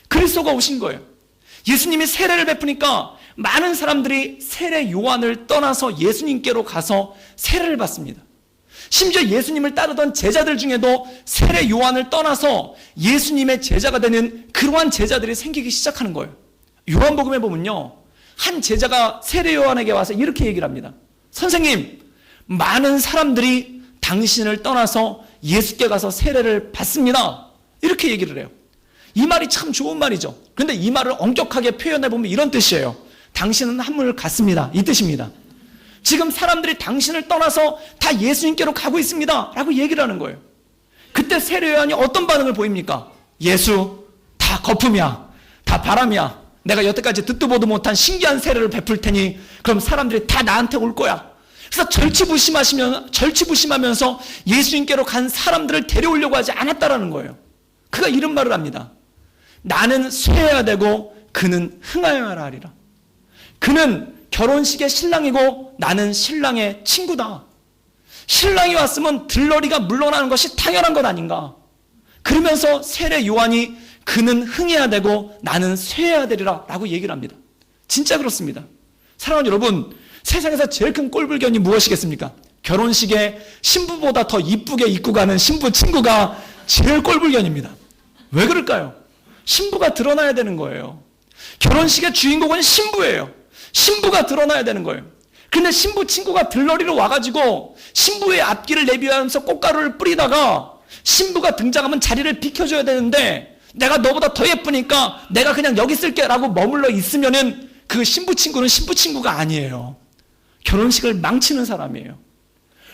그리스도가 오신 거예요. 예수님이 세례를 베푸니까 많은 사람들이 세례 요한을 떠나서 예수님께로 가서 세례를 받습니다. 심지어 예수님을 따르던 제자들 중에도 세례 요한을 떠나서 예수님의 제자가 되는 그러한 제자들이 생기기 시작하는 거예요. 요한복음에 보면요, 한 제자가 세례 요한에게 와서 이렇게 얘기를 합니다. 선생님, 많은 사람들이 당신을 떠나서 예수께 가서 세례를 받습니다. 이렇게 얘기를 해요. 이 말이 참 좋은 말이죠. 그런데 이 말을 엄격하게 표현해보면 이런 뜻이에요. 당신은 한물 갔습니다. 이 뜻입니다. 지금 사람들이 당신을 떠나서 다 예수님께로 가고 있습니다. 라고 얘기를 하는 거예요. 그때 세례 요한이 어떤 반응을 보입니까? 예수, 다 거품이야. 다 바람이야. 내가 여태까지 듣도 보도 못한 신기한 세례를 베풀 테니 그럼 사람들이 다 나한테 올 거야. 그래서 절치부심하면서 예수님께로 간 사람들을 데려오려고 하지 않았다라는 거예요. 그가 이런 말을 합니다. 나는 쇠해야 되고 그는 흥하여야 하리라. 그는 결혼식의 신랑이고 나는 신랑의 친구다. 신랑이 왔으면 들러리가 물러나는 것이 당연한 것 아닌가. 그러면서 세례 요한이 그는 흥해야 되고 나는 쇠해야 되리라 라고 얘기를 합니다. 진짜 그렇습니다. 사랑하는 여러분, 세상에서 제일 큰 꼴불견이 무엇이겠습니까? 결혼식에 신부보다 더 이쁘게 입고 가는 신부 친구가 제일 꼴불견입니다. 왜 그럴까요? 신부가 드러나야 되는 거예요. 결혼식의 주인공은 신부예요. 신부가 드러나야 되는 거예요. 근데 신부 친구가 들러리로 와가지고 신부의 앞길을 내비하면서 꽃가루를 뿌리다가 신부가 등장하면 자리를 비켜줘야 되는데 내가 너보다 더 예쁘니까 내가 그냥 여기 있을게 라고 머물러 있으면은 그 신부 친구는 신부 친구가 아니에요. 결혼식을 망치는 사람이에요.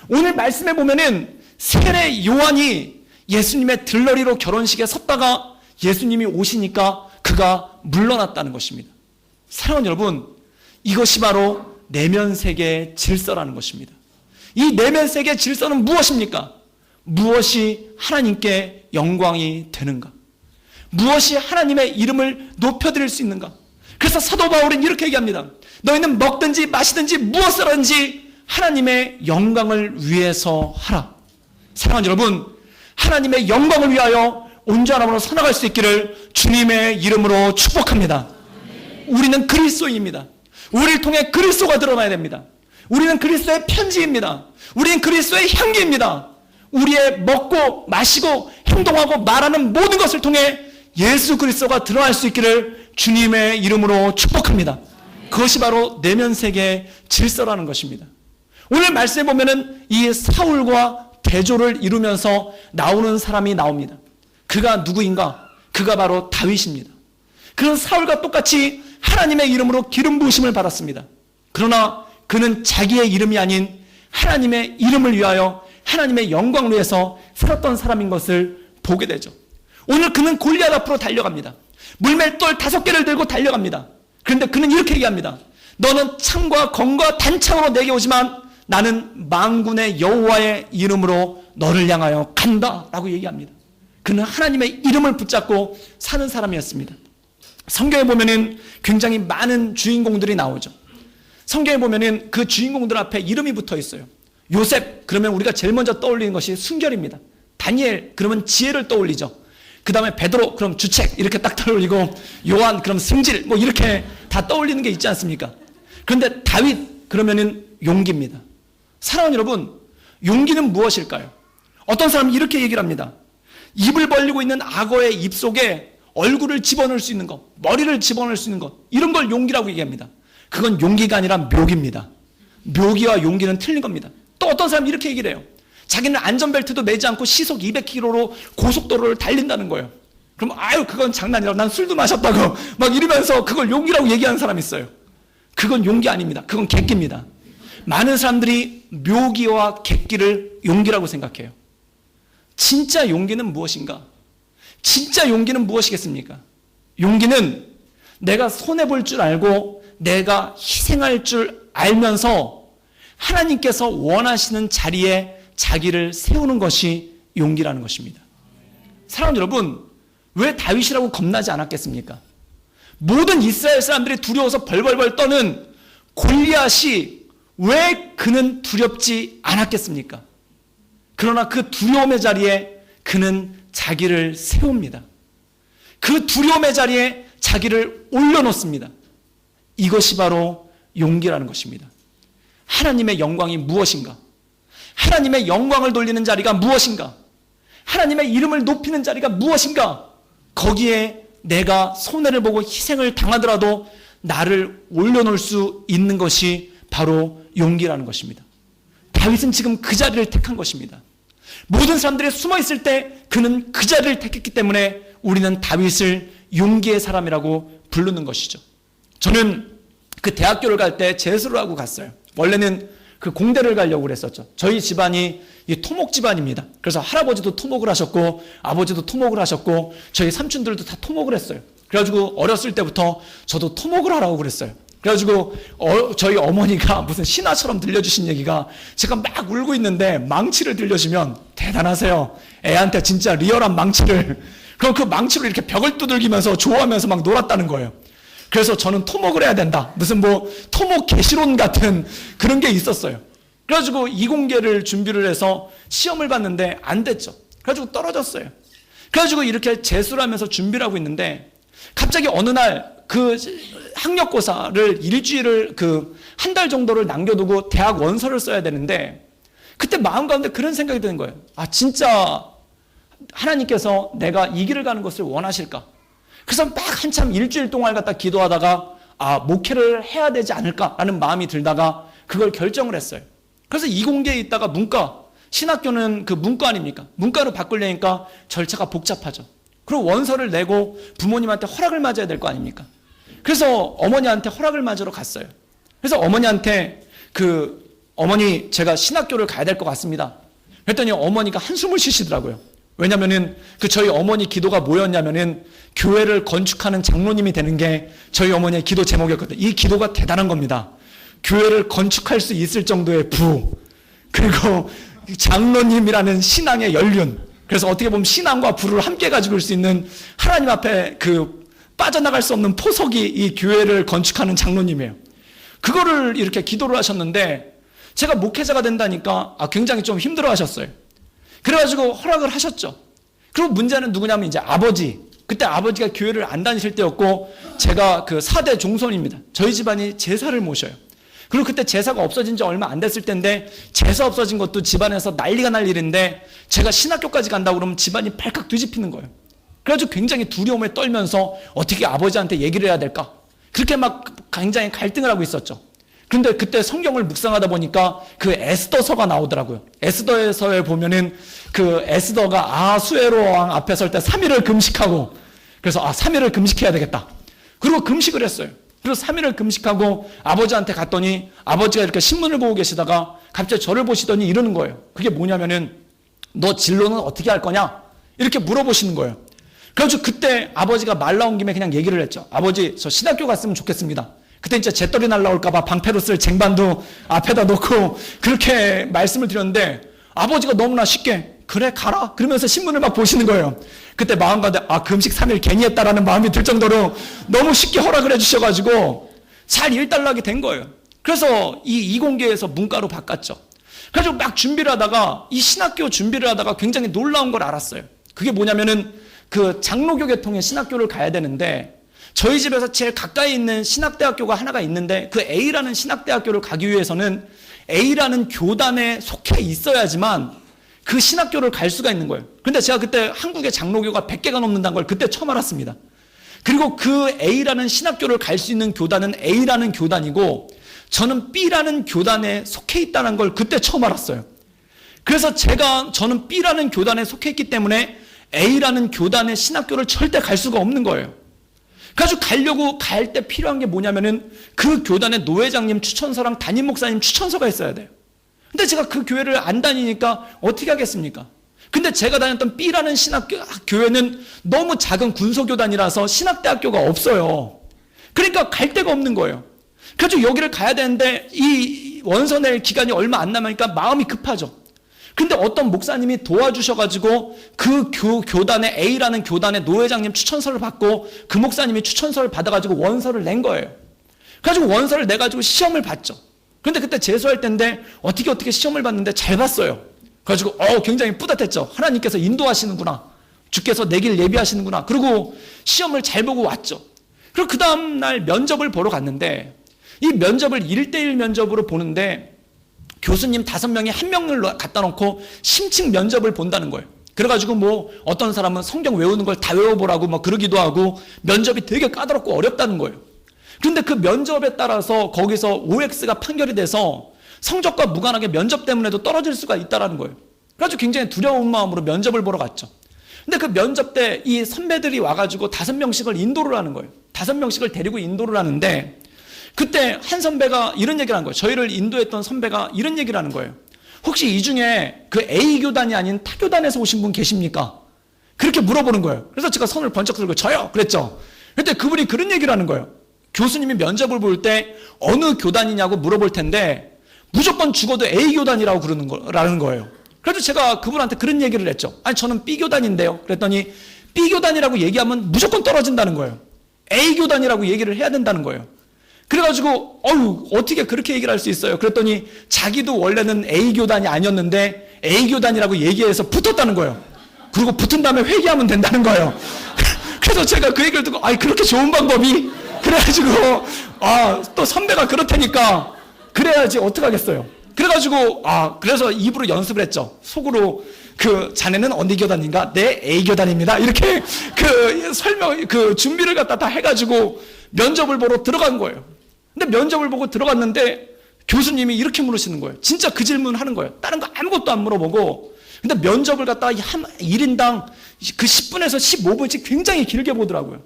오늘 말씀해 보면은 세례 요한이 예수님의 들러리로 결혼식에 섰다가 예수님이 오시니까 그가 물러났다는 것입니다. 사랑하는 여러분, 이것이 바로 내면 세계의 질서라는 것입니다. 이 내면 세계의 질서는 무엇입니까? 무엇이 하나님께 영광이 되는가? 무엇이 하나님의 이름을 높여드릴 수 있는가? 그래서 사도 바울은 이렇게 얘기합니다. 너희는 먹든지 마시든지 무엇을 하든지 하나님의 영광을 위해서 하라. 사랑하는 여러분, 하나님의 영광을 위하여 온전함으로 살아갈 수 있기를 주님의 이름으로 축복합니다. 우리는 그리스도인입니다. 우리를 통해 그리스도가 드러나야 됩니다. 우리는 그리스도의 편지입니다. 우리는 그리스도의 향기입니다. 우리의 먹고 마시고 행동하고 말하는 모든 것을 통해 예수 그리스도가 드러날 수 있기를 주님의 이름으로 축복합니다. 그것이 바로 내면 세계의 질서라는 것입니다. 오늘 말씀에 보면은 이 사울과 대조를 이루면서 나오는 사람이 나옵니다. 그가 누구인가? 그가 바로 다윗입니다. 그는 사울과 똑같이 하나님의 이름으로 기름 부으심을 받았습니다. 그러나 그는 자기의 이름이 아닌 하나님의 이름을 위하여 하나님의 영광을 위해서 살았던 사람인 것을 보게 되죠. 오늘 그는 골리앗 앞으로 달려갑니다. 물맷돌 5개를 들고 달려갑니다. 그런데 그는 이렇게 얘기합니다. 너는 창과 검과 단창으로 내게 오지만 나는 만군의 여호와의 이름으로 너를 향하여 간다 라고 얘기합니다. 그는 하나님의 이름을 붙잡고 사는 사람이었습니다. 성경에 보면은 굉장히 많은 주인공들이 나오죠. 성경에 보면은 그 주인공들 앞에 이름이 붙어 있어요. 요셉 그러면 우리가 제일 먼저 떠올리는 것이 순결입니다. 다니엘 그러면 지혜를 떠올리죠. 그 다음에 베드로 그럼 주책 이렇게 딱 떠올리고, 요한 그럼 승질 뭐 이렇게 다 떠올리는 게 있지 않습니까? 그런데 다윗 그러면은 용기입니다. 사랑하는 여러분, 용기는 무엇일까요? 어떤 사람은 이렇게 얘기를 합니다. 입을 벌리고 있는 악어의 입 속에 얼굴을 집어넣을 수 있는 것, 머리를 집어넣을 수 있는 것, 이런 걸 용기라고 얘기합니다. 그건 용기가 아니라 묘기입니다. 묘기와 용기는 틀린 겁니다. 또 어떤 사람이 이렇게 얘기를 해요. 자기는 안전벨트도 매지 않고 시속 200km로 고속도로를 달린다는 거예요. 그럼 아유 그건 장난이라고, 난 술도 마셨다고 막 이러면서 그걸 용기라고 얘기하는 사람이 있어요. 그건 용기 아닙니다. 그건 객기입니다. 많은 사람들이 묘기와 객기를 용기라고 생각해요. 진짜 용기는 무엇인가? 진짜 용기는 무엇이겠습니까? 용기는 내가 손해볼 줄 알고 내가 희생할 줄 알면서 하나님께서 원하시는 자리에 자기를 세우는 것이 용기라는 것입니다. 사랑하는 여러분, 왜 다윗이라고 겁나지 않았겠습니까? 모든 이스라엘 사람들이 두려워서 벌벌벌 떠는 골리앗이 왜 그는 두렵지 않았겠습니까? 그러나 그 두려움의 자리에 그는 자기를 세웁니다. 그 두려움의 자리에 자기를 올려놓습니다. 이것이 바로 용기라는 것입니다. 하나님의 영광이 무엇인가? 하나님의 영광을 돌리는 자리가 무엇인가? 하나님의 이름을 높이는 자리가 무엇인가? 거기에 내가 손해를 보고 희생을 당하더라도 나를 올려놓을 수 있는 것이 바로 용기라는 것입니다. 다윗은 지금 그 자리를 택한 것입니다. 모든 사람들이 숨어 있을 때 그는 그 자리를 택했기 때문에 우리는 다윗을 용기의 사람이라고 부르는 것이죠. 저는 그 대학교를 갈 때 재수를 하고 갔어요. 원래는 그 공대를 가려고 그랬었죠. 저희 집안이 이 토목 집안입니다. 그래서 할아버지도 토목을 하셨고 아버지도 토목을 하셨고 저희 삼촌들도 다 토목을 했어요. 그래가지고 어렸을 때부터 저도 토목을 하라고 그랬어요. 그래가지고 저희 어머니가 무슨 신화처럼 들려주신 얘기가, 제가 막 울고 있는데 망치를 들려주면 대단하세요. 애한테 진짜 리얼한 망치를, 그럼 그 망치로 이렇게 벽을 두들기면서 좋아하면서 막 놀았다는 거예요. 그래서 저는 토목을 해야 된다. 무슨 뭐 토목 계시론 같은 그런 게 있었어요. 그래가지고 이공계를 준비를 해서 시험을 봤는데 안 됐죠. 그래가지고 떨어졌어요. 그래가지고 이렇게 재수를 하면서 준비를 하고 있는데 갑자기 어느 날 그 학력고사를 일주일을 한 달 정도를 남겨두고 대학 원서를 써야 되는데 그때 마음 가운데 그런 생각이 드는 거예요. 아, 진짜 하나님께서 내가 이 길을 가는 것을 원하실까? 그래서 막 한참 일주일 동안 갖다 기도하다가 목회를 해야 되지 않을까라는 마음이 들다가 그걸 결정을 했어요. 그래서 이공계에 있다가 문과, 신학교는 그 문과 아닙니까? 문과로 바꾸려니까 절차가 복잡하죠. 그리고 원서를 내고 부모님한테 허락을 맞아야 될 거 아닙니까? 그래서 어머니한테 허락을 맞으러 갔어요. 그래서 어머니한테 어머니 제가 신학교를 가야 될 것 같습니다. 그랬더니 어머니가 한숨을 쉬시더라고요. 왜냐면은 저희 어머니 기도가 뭐였냐면은 교회를 건축하는 장로님이 되는 게 저희 어머니의 기도 제목이었거든요. 이 기도가 대단한 겁니다. 교회를 건축할 수 있을 정도의 부, 그리고 장로님이라는 신앙의 연륜. 그래서 어떻게 보면 신앙과 부를 함께 가지고 올 수 있는 하나님 앞에 빠져나갈 수 없는 포석이 이 교회를 건축하는 장로님이에요. 그거를 이렇게 기도를 하셨는데 제가 목회자가 된다니까 굉장히 좀 힘들어 하셨어요. 그래가지고 허락을 하셨죠. 그리고 문제는 누구냐면 이제 아버지. 그때 아버지가 교회를 안 다니실 때였고 제가 4대 종손입니다. 저희 집안이 제사를 모셔요. 그리고 그때 제사가 없어진 지 얼마 안 됐을 때인데 제사 없어진 것도 집안에서 난리가 날 일인데 제가 신학교까지 간다고 그러면 집안이 발칵 뒤집히는 거예요. 그래가지고 굉장히 두려움에 떨면서 어떻게 아버지한테 얘기를 해야 될까? 그렇게 막 굉장히 갈등을 하고 있었죠. 그런데 그때 성경을 묵상하다 보니까 에스더서가 나오더라고요. 에스더서에 보면은 에스더가 아수에로 왕 앞에 설 때 3일을 금식하고, 그래서 3일을 금식해야 되겠다. 그리고 금식을 했어요. 그리고 3일을 금식하고 아버지한테 갔더니 아버지가 이렇게 신문을 보고 계시다가 갑자기 저를 보시더니 이러는 거예요. 그게 뭐냐면은 너 진로는 어떻게 할 거냐? 이렇게 물어보시는 거예요. 그래서 그때 아버지가 말 나온 김에 그냥 얘기를 했죠. 아버지, 저 신학교 갔으면 좋겠습니다. 그때 진짜 재떨이 날라올까봐 방패로 쓸 쟁반도 앞에다 놓고 그렇게 말씀을 드렸는데 아버지가 너무나 쉽게 그래 가라 그러면서 신문을 막 보시는 거예요. 그때 마음 가운데 금식 3일 괜히 했다라는 마음이 들 정도로 너무 쉽게 허락을 해주셔가지고 잘 일단락이 된 거예요. 그래서 이 이공계에서 문과로 바꿨죠. 그래서 막 준비를 하다가 이 신학교 준비를 하다가 굉장히 놀라운 걸 알았어요. 그게 뭐냐면은 장로교 계통의 신학교를 가야 되는데 저희 집에서 제일 가까이 있는 신학대학교가 하나가 있는데 그 A라는 신학대학교를 가기 위해서는 A라는 교단에 속해 있어야지만 그 신학교를 갈 수가 있는 거예요. 근데 제가 그때 한국의 장로교가 100개가 넘는다는 걸 그때 처음 알았습니다. 그리고 그 A라는 신학교를 갈 수 있는 교단은 A라는 교단이고 저는 B라는 교단에 속해 있다는 걸 그때 처음 알았어요. 그래서 저는 B라는 교단에 속해 있기 때문에 A라는 교단의 신학교를 절대 갈 수가 없는 거예요. 그래서 갈 때 필요한 게 뭐냐면은 그 교단의 노회장님 추천서랑 담임 목사님 추천서가 있어야 돼요. 근데 제가 그 교회를 안 다니니까 어떻게 하겠습니까? 근데 제가 다녔던 B라는 교회는 너무 작은 군소교단이라서 신학대학교가 없어요. 그러니까 갈 데가 없는 거예요. 그래서 여기를 가야 되는데 이 원서 낼 기간이 얼마 안 남으니까 마음이 급하죠. 근데 어떤 목사님이 도와주셔가지고 그 교단의 A라는 교단의 노회장님 추천서를 받고 그 목사님이 추천서를 받아가지고 원서를 낸 거예요. 그래가지고 원서를 내가지고 시험을 봤죠. 근데 그때 재수할 때인데 어떻게 시험을 봤는데 잘 봤어요. 그래가지고 굉장히 뿌듯했죠. 하나님께서 인도하시는구나. 주께서 내 길 예비하시는구나. 그리고 시험을 잘 보고 왔죠. 그리고 그 다음날 면접을 보러 갔는데 이 면접을 1대1 면접으로 보는데 교수님 5명이 1명을 갖다 놓고 심층 면접을 본다는 거예요. 그래가지고 뭐 어떤 사람은 성경 외우는 걸 다 외워보라고 뭐 그러기도 하고 면접이 되게 까다롭고 어렵다는 거예요. 그런데 그 면접에 따라서 거기서 OX가 판결이 돼서 성적과 무관하게 면접 때문에도 떨어질 수가 있다는 거예요. 그래가지고 굉장히 두려운 마음으로 면접을 보러 갔죠. 근데 그 면접 때 이 선배들이 와가지고 5명씩을 인도를 하는 거예요. 5명씩을 데리고 인도를 하는데 그때 한 선배가 이런 얘기를 한 거예요. 저희를 인도했던 선배가 이런 얘기를 하는 거예요. 혹시 이 중에 그 A 교단이 아닌 타 교단에서 오신 분 계십니까? 그렇게 물어보는 거예요. 그래서 제가 손을 번쩍 들고 저요! 그랬죠. 그때 그분이 그런 얘기를 하는 거예요. 교수님이 면접을 볼 때 어느 교단이냐고 물어볼 텐데 무조건 죽어도 A 교단이라고 그러는 거예요. 그래서 제가 그분한테 그런 얘기를 했죠. 아니 저는 B 교단인데요. 그랬더니 B 교단이라고 얘기하면 무조건 떨어진다는 거예요. A 교단이라고 얘기를 해야 된다는 거예요. 그래가지고 어떻게 그렇게 얘기를 할 수 있어요? 그랬더니 자기도 원래는 A 교단이 아니었는데 A 교단이라고 얘기해서 붙었다는 거예요. 그리고 붙은 다음에 회개하면 된다는 거예요. 그래서 제가 그 얘기를 듣고 그렇게 좋은 방법이? 그래가지고 또 선배가 그렇다니까 그래야지 어떡하겠어요. 그래가지고 그래서 입으로 연습을 했죠. 속으로 자네는 어디 교단인가? 네, A 교단입니다. 이렇게 준비를 갖다 다 해가지고 면접을 보러 들어간 거예요. 근데 면접을 보고 들어갔는데 교수님이 이렇게 물으시는 거예요. 진짜 그 질문 하는 거예요. 다른 거 아무것도 안 물어보고. 근데 면접을 갖다가 1인당 그 10분에서 15분씩 굉장히 길게 보더라고요.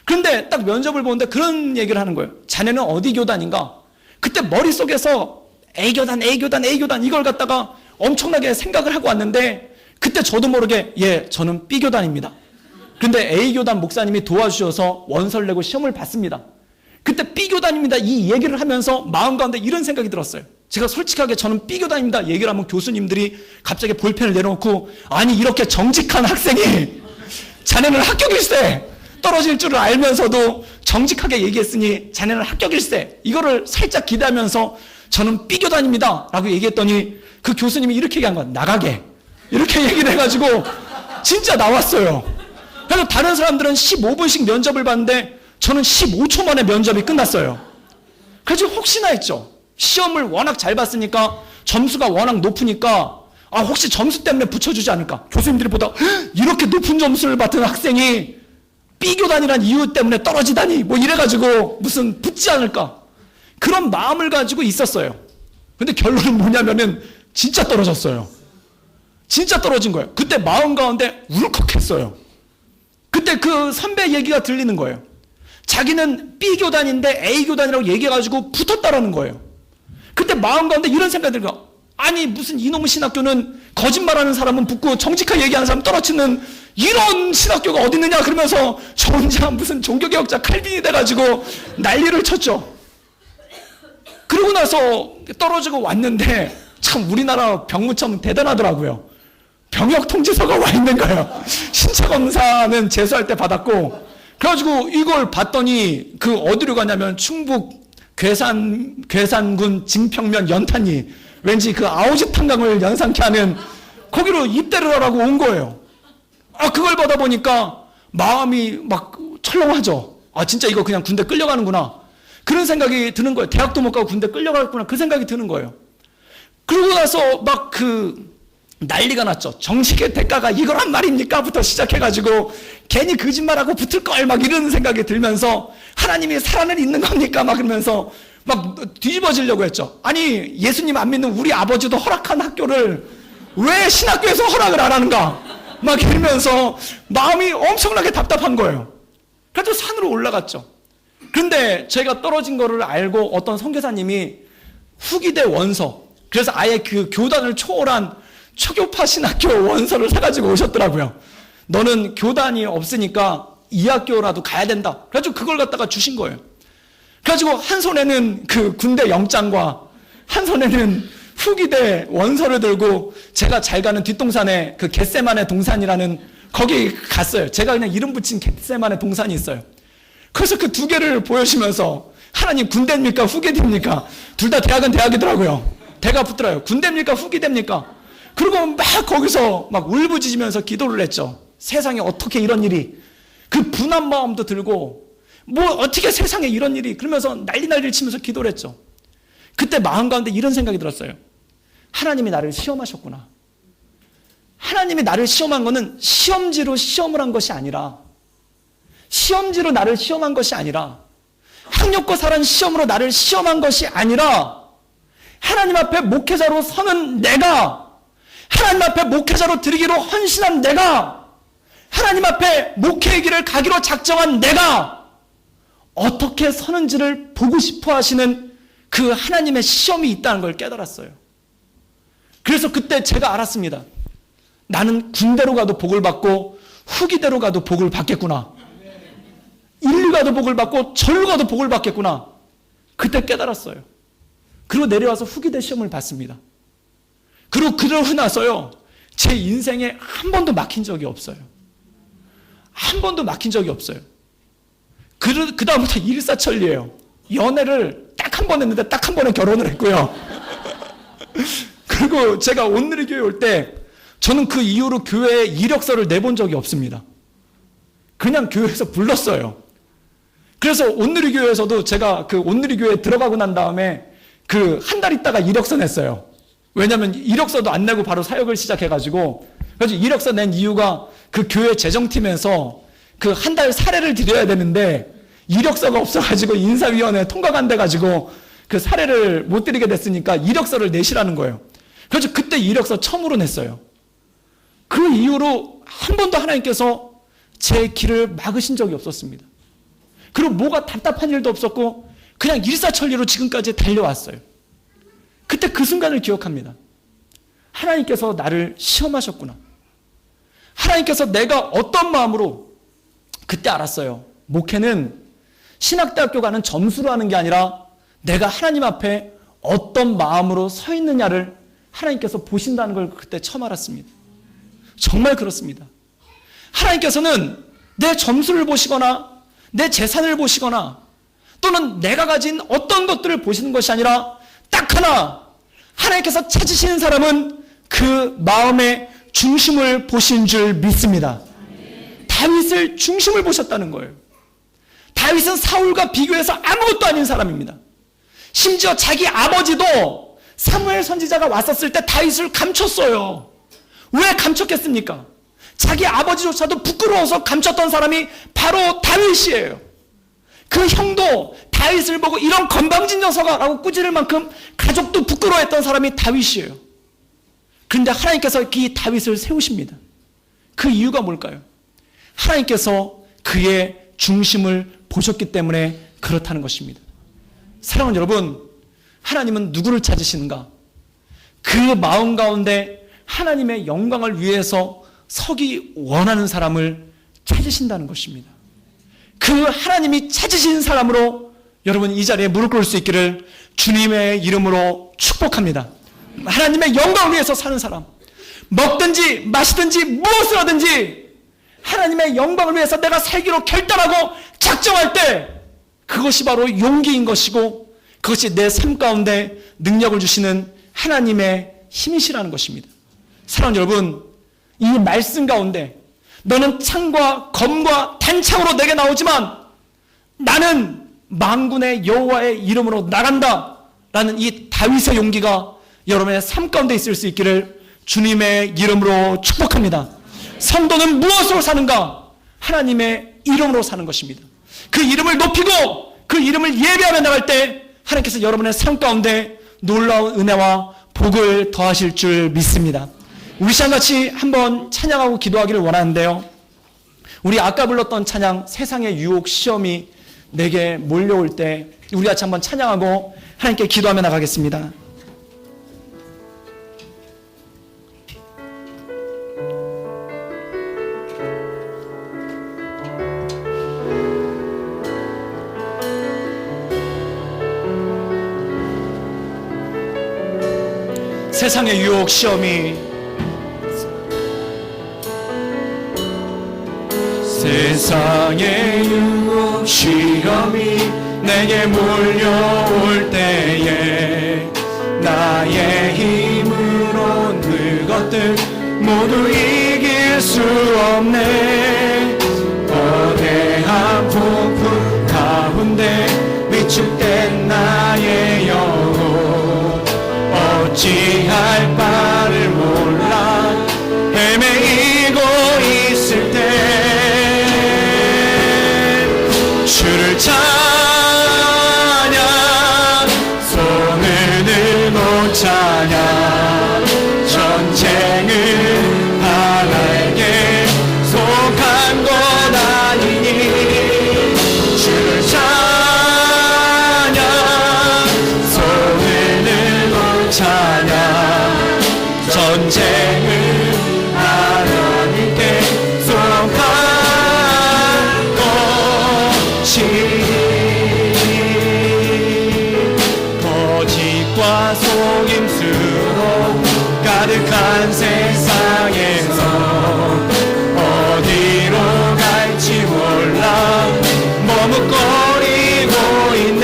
그런데 딱 면접을 보는데 그런 얘기를 하는 거예요. 자네는 어디 교단인가? 그때 머릿속에서 A교단, A교단, A교단 이걸 갖다가 엄청나게 생각을 하고 왔는데 그때 저도 모르게 저는 B교단입니다. 근데 A교단 목사님이 도와주셔서 원서를 내고 시험을 봤습니다. 그때 B교단입니다. 이 얘기를 하면서 마음 가운데 이런 생각이 들었어요. 제가 솔직하게 저는 B교단입니다. 얘기를 하면 교수님들이 갑자기 볼펜을 내려놓고 아니 이렇게 정직한 학생이 자네는 합격일세 떨어질 줄을 알면서도 정직하게 얘기했으니 자네는 합격일세 이거를 살짝 기대하면서 저는 B교단입니다 라고 얘기했더니 그 교수님이 이렇게 얘기한 거야. 나가게 이렇게 얘기를 해가지고 진짜 나왔어요. 그래서 다른 사람들은 15분씩 면접을 봤는데 저는 15초 만에 면접이 끝났어요. 그래서 혹시나 했죠. 시험을 워낙 잘 봤으니까 점수가 워낙 높으니까 혹시 점수 때문에 붙여주지 않을까. 교수님들이 보다 이렇게 높은 점수를 받은 학생이 B교단이란 이유 때문에 떨어지다니 뭐 이래가지고 무슨 붙지 않을까. 그런 마음을 가지고 있었어요. 근데 결론은 뭐냐면은 진짜 떨어졌어요. 진짜 떨어진 거예요. 그때 마음 가운데 울컥했어요. 그때 그 선배 얘기가 들리는 거예요. 자기는 B교단인데 A교단이라고 얘기해가지고 붙었다라는 거예요. 그때 마음 가운데 이런 생각이 들어요. 아니 무슨 이놈의 신학교는 거짓말하는 사람은 붙고 정직하게 얘기하는 사람 떨어지는 이런 신학교가 어디 있느냐 그러면서 저 혼자 무슨 종교개혁자 칼빈이 돼가지고 난리를 쳤죠. 그러고 나서 떨어지고 왔는데 참 우리나라 병무청 대단하더라고요. 병역 통지서가 와 있는 거예요. 신체 검사는 재수할 때 받았고 그래가지고 이걸 봤더니 어디로 가냐면 충북 괴산군 징평면 연탄리 왠지 아오지 탄광을 연상케 하는 거기로 입대를 하라고 온 거예요. 그걸 받아보니까 마음이 막 철렁하죠. 진짜 이거 그냥 군대 끌려가는구나. 그런 생각이 드는 거예요. 대학도 못 가고 군대 끌려가겠구나. 그 생각이 드는 거예요. 그러고 나서 막 난리가 났죠. 정직의 대가가 이거란 말입니까? 부터 시작해가지고 괜히 거짓말하고 붙을 걸 막 이런 생각이 들면서 하나님이 살아는 있는 겁니까? 막 그러면서 막 뒤집어지려고 했죠. 아니 예수님 안 믿는 우리 아버지도 허락한 학교를 왜 신학교에서 허락을 안 하는가? 막 이러면서 마음이 엄청나게 답답한 거예요. 그래도 산으로 올라갔죠. 그런데 제가 떨어진 거를 알고 어떤 선교사님이 후기대 원서, 그래서 아예 그 교단을 초월한 초교파 신학교 원서를 사가지고 오셨더라고요. 너는 교단이 없으니까 이 학교라도 가야 된다. 그래가지고 그걸 갖다가 주신 거예요. 그래가지고 한 손에는 그 군대 영장과 한 손에는 후기대 원서를 들고 제가 잘 가는 뒷동산에 그 겟세만의 동산이라는 거기 갔어요. 제가 그냥 이름 붙인 겟세만의 동산이 있어요. 그래서 그 두 개를 보여주면서 하나님 군대입니까? 후기대입니까? 둘 다 대학은 대학이더라고요. 대가 붙더라고요. 군대입니까? 후기대입니까? 그리고 막 거기서 막 울부짖으면서 기도를 했죠. 세상에 어떻게 이런 일이, 그 분한 마음도 들고 뭐 어떻게 세상에 이런 일이, 그러면서 난리를 치면서 기도를 했죠. 그때 마음 가운데 이런 생각이 들었어요. 하나님이 나를 시험하셨구나. 하나님이 나를 시험한 거는 시험지로 시험을 한 것이 아니라, 시험지로 나를 시험한 것이 아니라, 학력고사라는 시험으로 나를 시험한 것이 아니라, 하나님 앞에 목회자로 서는 내가, 하나님 앞에 목회자로 드리기로 헌신한 내가, 하나님 앞에 목회의 길을 가기로 작정한 내가 어떻게 서는지를 보고 싶어 하시는 그 하나님의 시험이 있다는 걸 깨달았어요. 그래서 그때 제가 알았습니다. 나는 군대로 가도 복을 받고 후기대로 가도 복을 받겠구나. 일로 가도 복을 받고 절로 가도 복을 받겠구나. 그때 깨달았어요. 그리고 내려와서 후기대 시험을 봤습니다. 그리고 그러고 나서요, 제 인생에 한 번도 막힌 적이 없어요. 한 번도 막힌 적이 없어요. 그 다음부터 일사천리예요. 연애를 딱 한 번 했는데 딱 한 번에 결혼을 했고요. 그리고 제가 온누리교회 올 때 저는 그 이후로 교회에 이력서를 내본 적이 없습니다. 그냥 교회에서 불렀어요. 그래서 온누리교회에서도 제가 그 온누리교회에 들어가고 난 다음에 그 한 달 있다가 이력서 냈어요. 왜냐면 이력서도 안 내고 바로 사역을 시작해가지고, 그래서 이력서 낸 이유가 그 교회 재정팀에서 그 한 달 사례를 드려야 되는데 이력서가 없어가지고 인사위원회 통과가 안 돼가지고 그 사례를 못 드리게 됐으니까 이력서를 내시라는 거예요. 그래서 그때 이력서 처음으로 냈어요. 그 이후로 한 번도 하나님께서 제 길을 막으신 적이 없었습니다. 그리고 뭐가 답답한 일도 없었고 그냥 일사천리로 지금까지 달려왔어요. 그때 그 순간을 기억합니다. 하나님께서 나를 시험하셨구나. 하나님께서 내가 어떤 마음으로, 그때 알았어요. 목회는 신학대학교 가는 점수로 하는 게 아니라 내가 하나님 앞에 어떤 마음으로 서 있느냐를 하나님께서 보신다는 걸 그때 처음 알았습니다. 정말 그렇습니다. 하나님께서는 내 점수를 보시거나 내 재산을 보시거나 또는 내가 가진 어떤 것들을 보시는 것이 아니라 딱 하나, 하나님께서 찾으시는 사람은 그 마음의 중심을 보신 줄 믿습니다. 다윗을 중심을 보셨다는 거예요. 다윗은 사울과 비교해서 아무것도 아닌 사람입니다. 심지어 자기 아버지도 사무엘 선지자가 왔었을 때 다윗을 감췄어요. 왜 감췄겠습니까? 자기 아버지조차도 부끄러워서 감췄던 사람이 바로 다윗이에요. 그 형도 다윗을 보고 이런 건방진 녀석아 라고 꾸짖을 만큼 가족도 부끄러워했던 사람이 다윗이에요. 그런데 하나님께서 이 다윗을 세우십니다. 그 이유가 뭘까요? 하나님께서 그의 중심을 보셨기 때문에 그렇다는 것입니다. 사랑하는 여러분, 하나님은 누구를 찾으시는가? 그 마음 가운데 하나님의 영광을 위해서 서기 원하는 사람을 찾으신다는 것입니다. 그 하나님이 찾으신 사람으로 여러분 이 자리에 무릎 꿇을 수 있기를 주님의 이름으로 축복합니다. 하나님의 영광을 위해서 사는 사람, 먹든지 마시든지 무엇을 하든지 하나님의 영광을 위해서 내가 살기로 결단하고 작정할 때 그것이 바로 용기인 것이고 그것이 내 삶 가운데 능력을 주시는 하나님의 힘이시라는 것입니다. 사랑하는 여러분, 이 말씀 가운데 너는 창과 검과 단창으로 내게 나오지만 나는 만군의 여호와의 이름으로 나간다 라는 이 다윗의 용기가 여러분의 삶 가운데 있을 수 있기를 주님의 이름으로 축복합니다. 성도는 무엇으로 사는가? 하나님의 이름으로 사는 것입니다. 그 이름을 높이고 그 이름을 예배하며 나갈 때 하나님께서 여러분의 삶 가운데 놀라운 은혜와 복을 더하실 줄 믿습니다. 우리 시간같이 한번 찬양하고 기도하기를 원하는데요, 우리 아까 불렀던 찬양 세상의 유혹 시험이 내게 몰려올 때 우리 같이 한번 찬양하고 하나님께 기도하며 나가겠습니다. 세상의 유혹 시험이 세상의 유혹 시험이 내게 몰려올 때에 나의 힘으론 그것들 모두 이길 수 없네. 거대한 폭풍 가운데 위축된 나의 영혼 어찌할 바를 몰라 헤매이고 있을 때 주를 찬양, 손을 들고 찬양. 전쟁은 하나님께 속한 것 아니니 주를 찬양, 손을 들고 찬양. 전쟁은 하나님께 속한 거짓과 속임수로 가득한 세상에서 어디로 갈지 몰라 머뭇거리고 있네.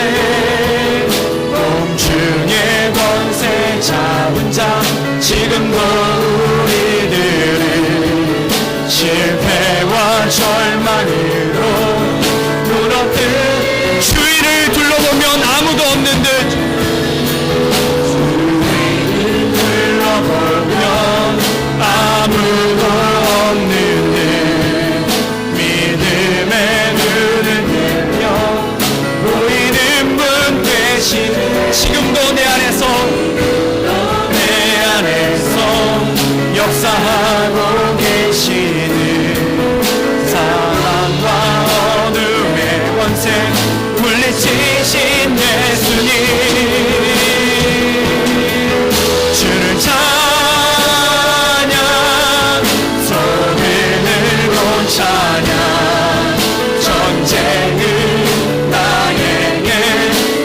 공중의 권세 잡은 자 지금도 우리들은 실패와 절망으로 무너뜨린 주위를 둘러보면 아무도 없는 듯 아무도 없는 듯 믿음의 눈을 들며 보이는 분 대신 지금도 내 안에서 역사하고 계시는 사랑과 어둠의 권세 물리치신 예수님 주를 찬양, 찬양. 전쟁은 나에게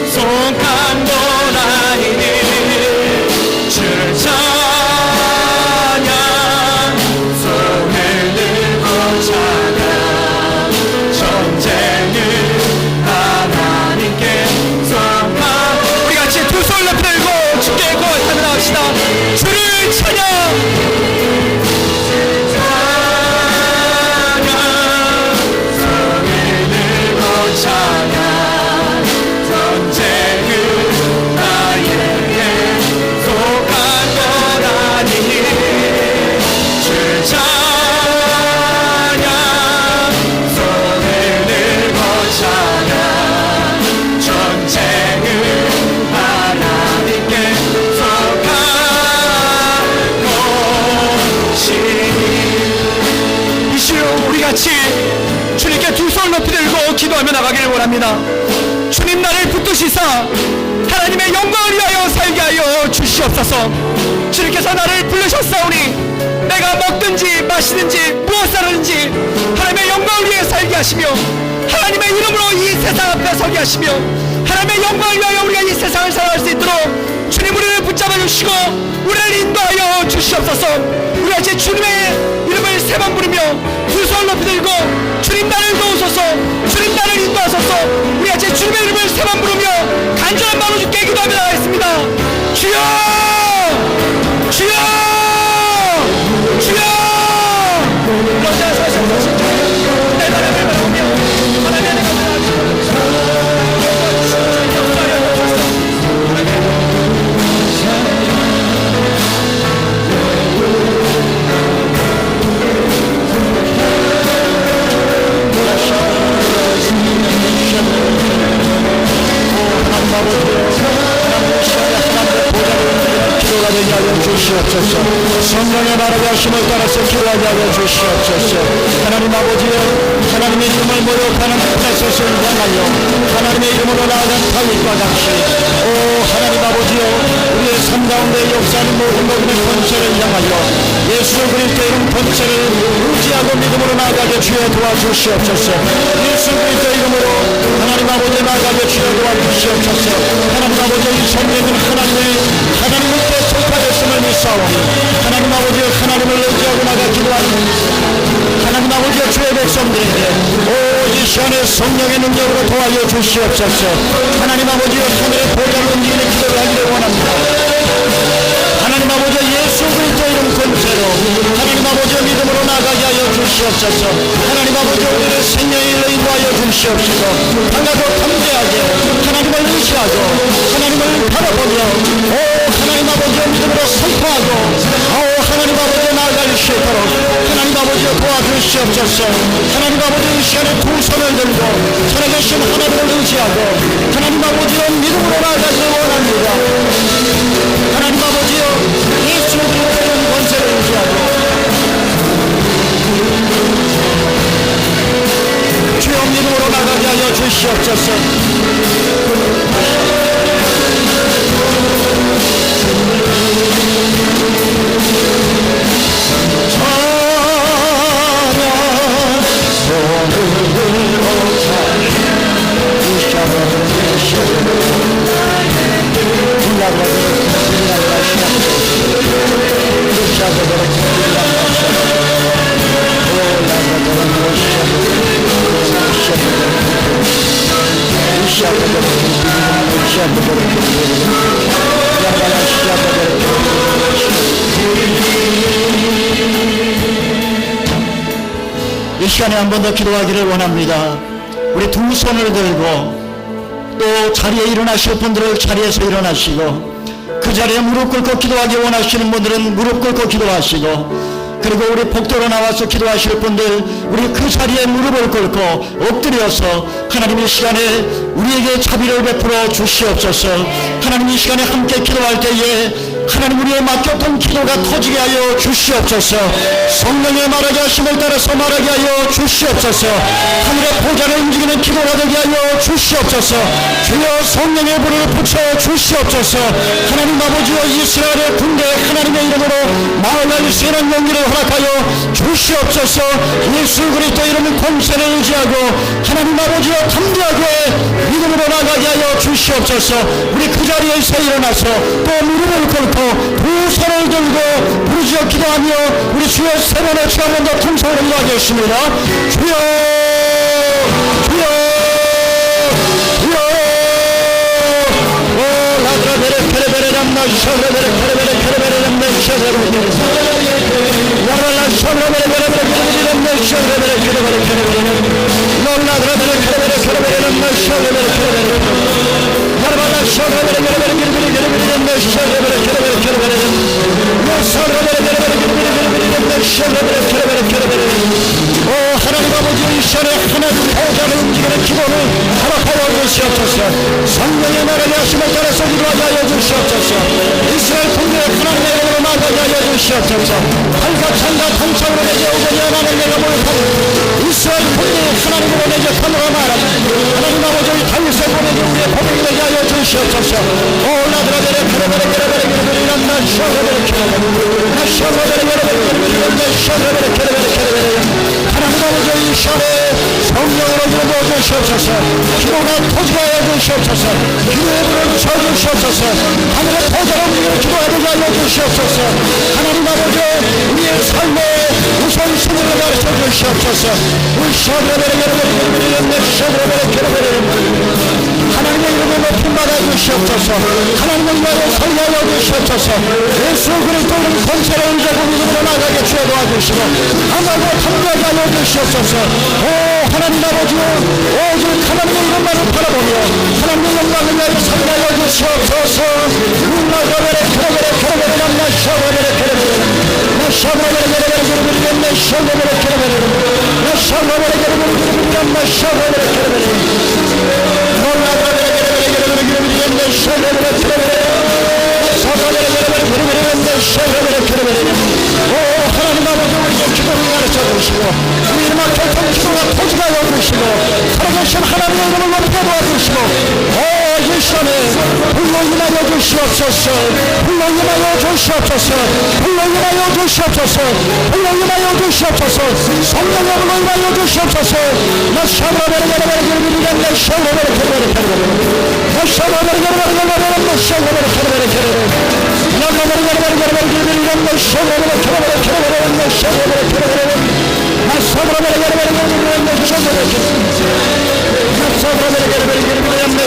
속한 것 아니니 주를 찬양, 손을 들고 찬양. 전쟁은 하나님께 속한. 우리 같이 두 손 높이 들고 주께 고백하며 나갑시다. 주를 찬양, 찬양. 전쟁은 나에게 속한 것 아니니 주를 찬양, 손을 들고 찬양. 전쟁은 하나님께 속한 것이니. 이 시로 우리 같이 주님께 두 손 높이 들고 기도하며 나가기를 원합니다. 주님 나를 붙드시사 하나님의 영광을 위하여 살게 하여 주시옵소서. 주님께서 나를 부르셨사오니 내가 먹든지 마시든지 무엇을 하든지 하나님의 영광을 위해 살게 하시며 하나님의 이름으로 이 세상 앞에 서게 하시며 하나님의 영광을 위하여 우리가 이 세상을 살아갈 수 있도록 주님 우리를 붙잡아 주시고 우리를 인도하여 주시옵소서. 우리 같이 주님의 이름을 세 번 부르며 두 손 높이 들고 주님 나를 도우소서, 주님 나를 인도하소서. 우리 같이 주님의 이름을 세 번 부르며 간절한 마음으로 주께 기도하며 나가겠습니다. 주여, 주여, 주여. 너자 사셔서 내 나라를 바라보며 하나님 안에 감사하옵소서.
주시옵소서. 성령의 말하게 하심을 따라서 기도하게 하여 주시옵소서. 하나님 아버지여, 하나님의 이름을 모욕하는 프레셋을 향하여 하나님의 이름으로 나아간 다윗과 같이 오 하나님 아버지여, 우리의 삶 가운데 역사하는 모든 것들의 권세를 향하여 예수 그리스도의 이름 권세를 의지하고 믿음으로 나아가게 주여 도와주시옵소서. 예수 그리스도의 이름으로 하나님 아버지 나아가게 주여 도와주시옵소서. 하나님 아버지 이 성령은 하나님을 계속하였음을 믿사오니 하나님 아버지 하나님을 의지하고 나가 기도하는 하나님 아버지 주의 백성들에게 오 이 시간에 성령의 능력으로 도와줘 주시옵소서. 하나님 아버지 하늘의 보좌를 움직이는 기도를 하기를 원합니다. 하나님 아버지 예수 그리스도 이름 권세로 하나님 아버지 믿음으로 나가게 하여 주시옵소서. 하나님 아버지 우리의 생명의 일로 인도하여 주시옵시고 강하고 담대하게 하나님을 의지하고 하나님을 바라보며 오 하나님 아버지 믿음으로 선포하고 하나님 아버지 나아갈 수 있도록 하나님 아버지 도와주시옵소서. 하나님 아버지 이 시간에 두 손을 들고 살아계신 하나님을 의지하고 하나님 아버지의 믿음으로 나아가기를 원합니다. 하나님 아버지여 예수 그리스도의 권세를 의지하고 주의 믿음으로 나가게 하여 주시옵소서. 이 시간에 한 번 더 기도하기를 원합니다. 우리 두 손을 들고 또 자리에 일어나실 분들은 자리에서 일어나시고 그 자리에 무릎 꿇고 기도하기 원하시는 분들은 무릎 꿇고 기도하시고 그리고 우리 복도로 나와서 기도하실 분들 우리 그 자리에 무릎을 꿇고 엎드려서 하나님 이 시간에 우리에게 자비를 베풀어 주시옵소서. 하나님 이 시간에 함께 기도할 때에 하나님 우리의 맡겼던 기도가 터지게 하여 주시옵소서. 성령의 말하게 하심을 따라서 말하게 하여 주시옵소서. 하늘의 보좌를 움직이는 기도가 되게 하여 주시옵소서. 주여 성령의 불을 붙여 주시옵소서. 하나님 아버지여 이스라엘의 군대 하나님의 이름으로 나아갈 수 있는 용기를 허락하여 주시옵소서. 예수 그리스도 이름은 권세를 의지하고 하나님 아버지여 담대하게 믿음으로 나가게 하여 주시옵소서. 우리 그 자리에서 일어나서 또 무릎을 꿇고 두 손을 들고 부르짖어 기도하며 우리 주여 세 번의 주 한 번 더 통성으로 기도하겠습니다. 주여 주여 주여 오 라드라베레 케레베레 람나 샤레베레 케레베레 케레베레 람나 샤레베레 야랄라 샤레베레 케레베레 케레베레 람나 샤레베레 케레베레 케레베레 롤라드라베레 케레베레 케레베레 람나 샤레베레 케레베레 야랄라 샤레베레 케레베레 케레베레 케레베레 람나 샤레베레 케레베레 케레베레 샤레베레 케레베레 케레베레 람나 샤레베레 케레베레 케레베레 오 하나님 아버지 이 시간에 하나님 보좌를 움직이는 기도를 허락하여 주시옵소서. 성령의 나라의 하심을 따라서 기도하게 하여 주시옵소서. 이스라엘 통일의 하나님의 이름으로 나가게 하여 주시옵소서. 팔과 창과 통창으로 내게 오거니 하나님 내가 모욕하고 이스라엘 통일의 하나님으로 내게 하노라 말하니 하나님 아버지 다윗의 보내기 우리의 보복이 되게 하여 주시옵소서. 오 라드라베레 케레베레 케레베레 케레베레 람나 샤레베레 케레베레 나 샤레베레 케레베레 케레베레 람나 샤레베레 케레베레 케레베레 하나님 아버지 이 시간에 성령으로 이루어 주시옵소서. 기도가 터지게 하여 주시옵소서. 기도의 불을 쳐주시옵소서. 하늘의 보좌를 움직이는 기도하게 하여 주시옵소서. 하나님 아버지 우리의 삶의 우선순위를 가르쳐 주시옵소서. 하나님의 이름을 높임 받아 주시옵소서. 하나님의 이름을 설명하여 주시옵소서. 예수 그리스도 이름 권세를 의지하고 믿음으로 나가게 주여 도와주시고 하나님을 담대하게 하여 주시옵소서. 오 하나님 아버지 오직 하나님의 이름만을 바라보며 하나님의 영광을 위하여 설명하여 주시옵소서. 룰라가베레 케레베레 케레베레 람나 샤베레 케레베레 나 샤베레 케레베레 케레베레 람나 샤베레 케레베레 나 샤베레 케레베레 람나 샤베레 케레베레 룰라가베레 케레베레 케레베레 람나 샤베레 케레베레 샤베레 케레베레 케레베레 람나 샤베레 터지게 하여 주시고 살아계신 하나님의 이름을 높여 도와주시고 이 시간에 불로 임하여 주시옵소서. 불로 임하여 주시옵소서. 불로 임하여 주시옵소서. 불로 임하여 주시옵소서. 성령의 불로 임하여 주시옵소서. 나 샤브라베르게르베르 기르비리겐 내 샤브라베르게르베르 나 샤브라베르게르베르 내 샤브라베르게르베르 나 샤브라베르게르베르 기르비리겐 내 샤브라베르게르베르 내 샤브라베르게르베르 나 샤브라베르게르베르 기르비리겐 내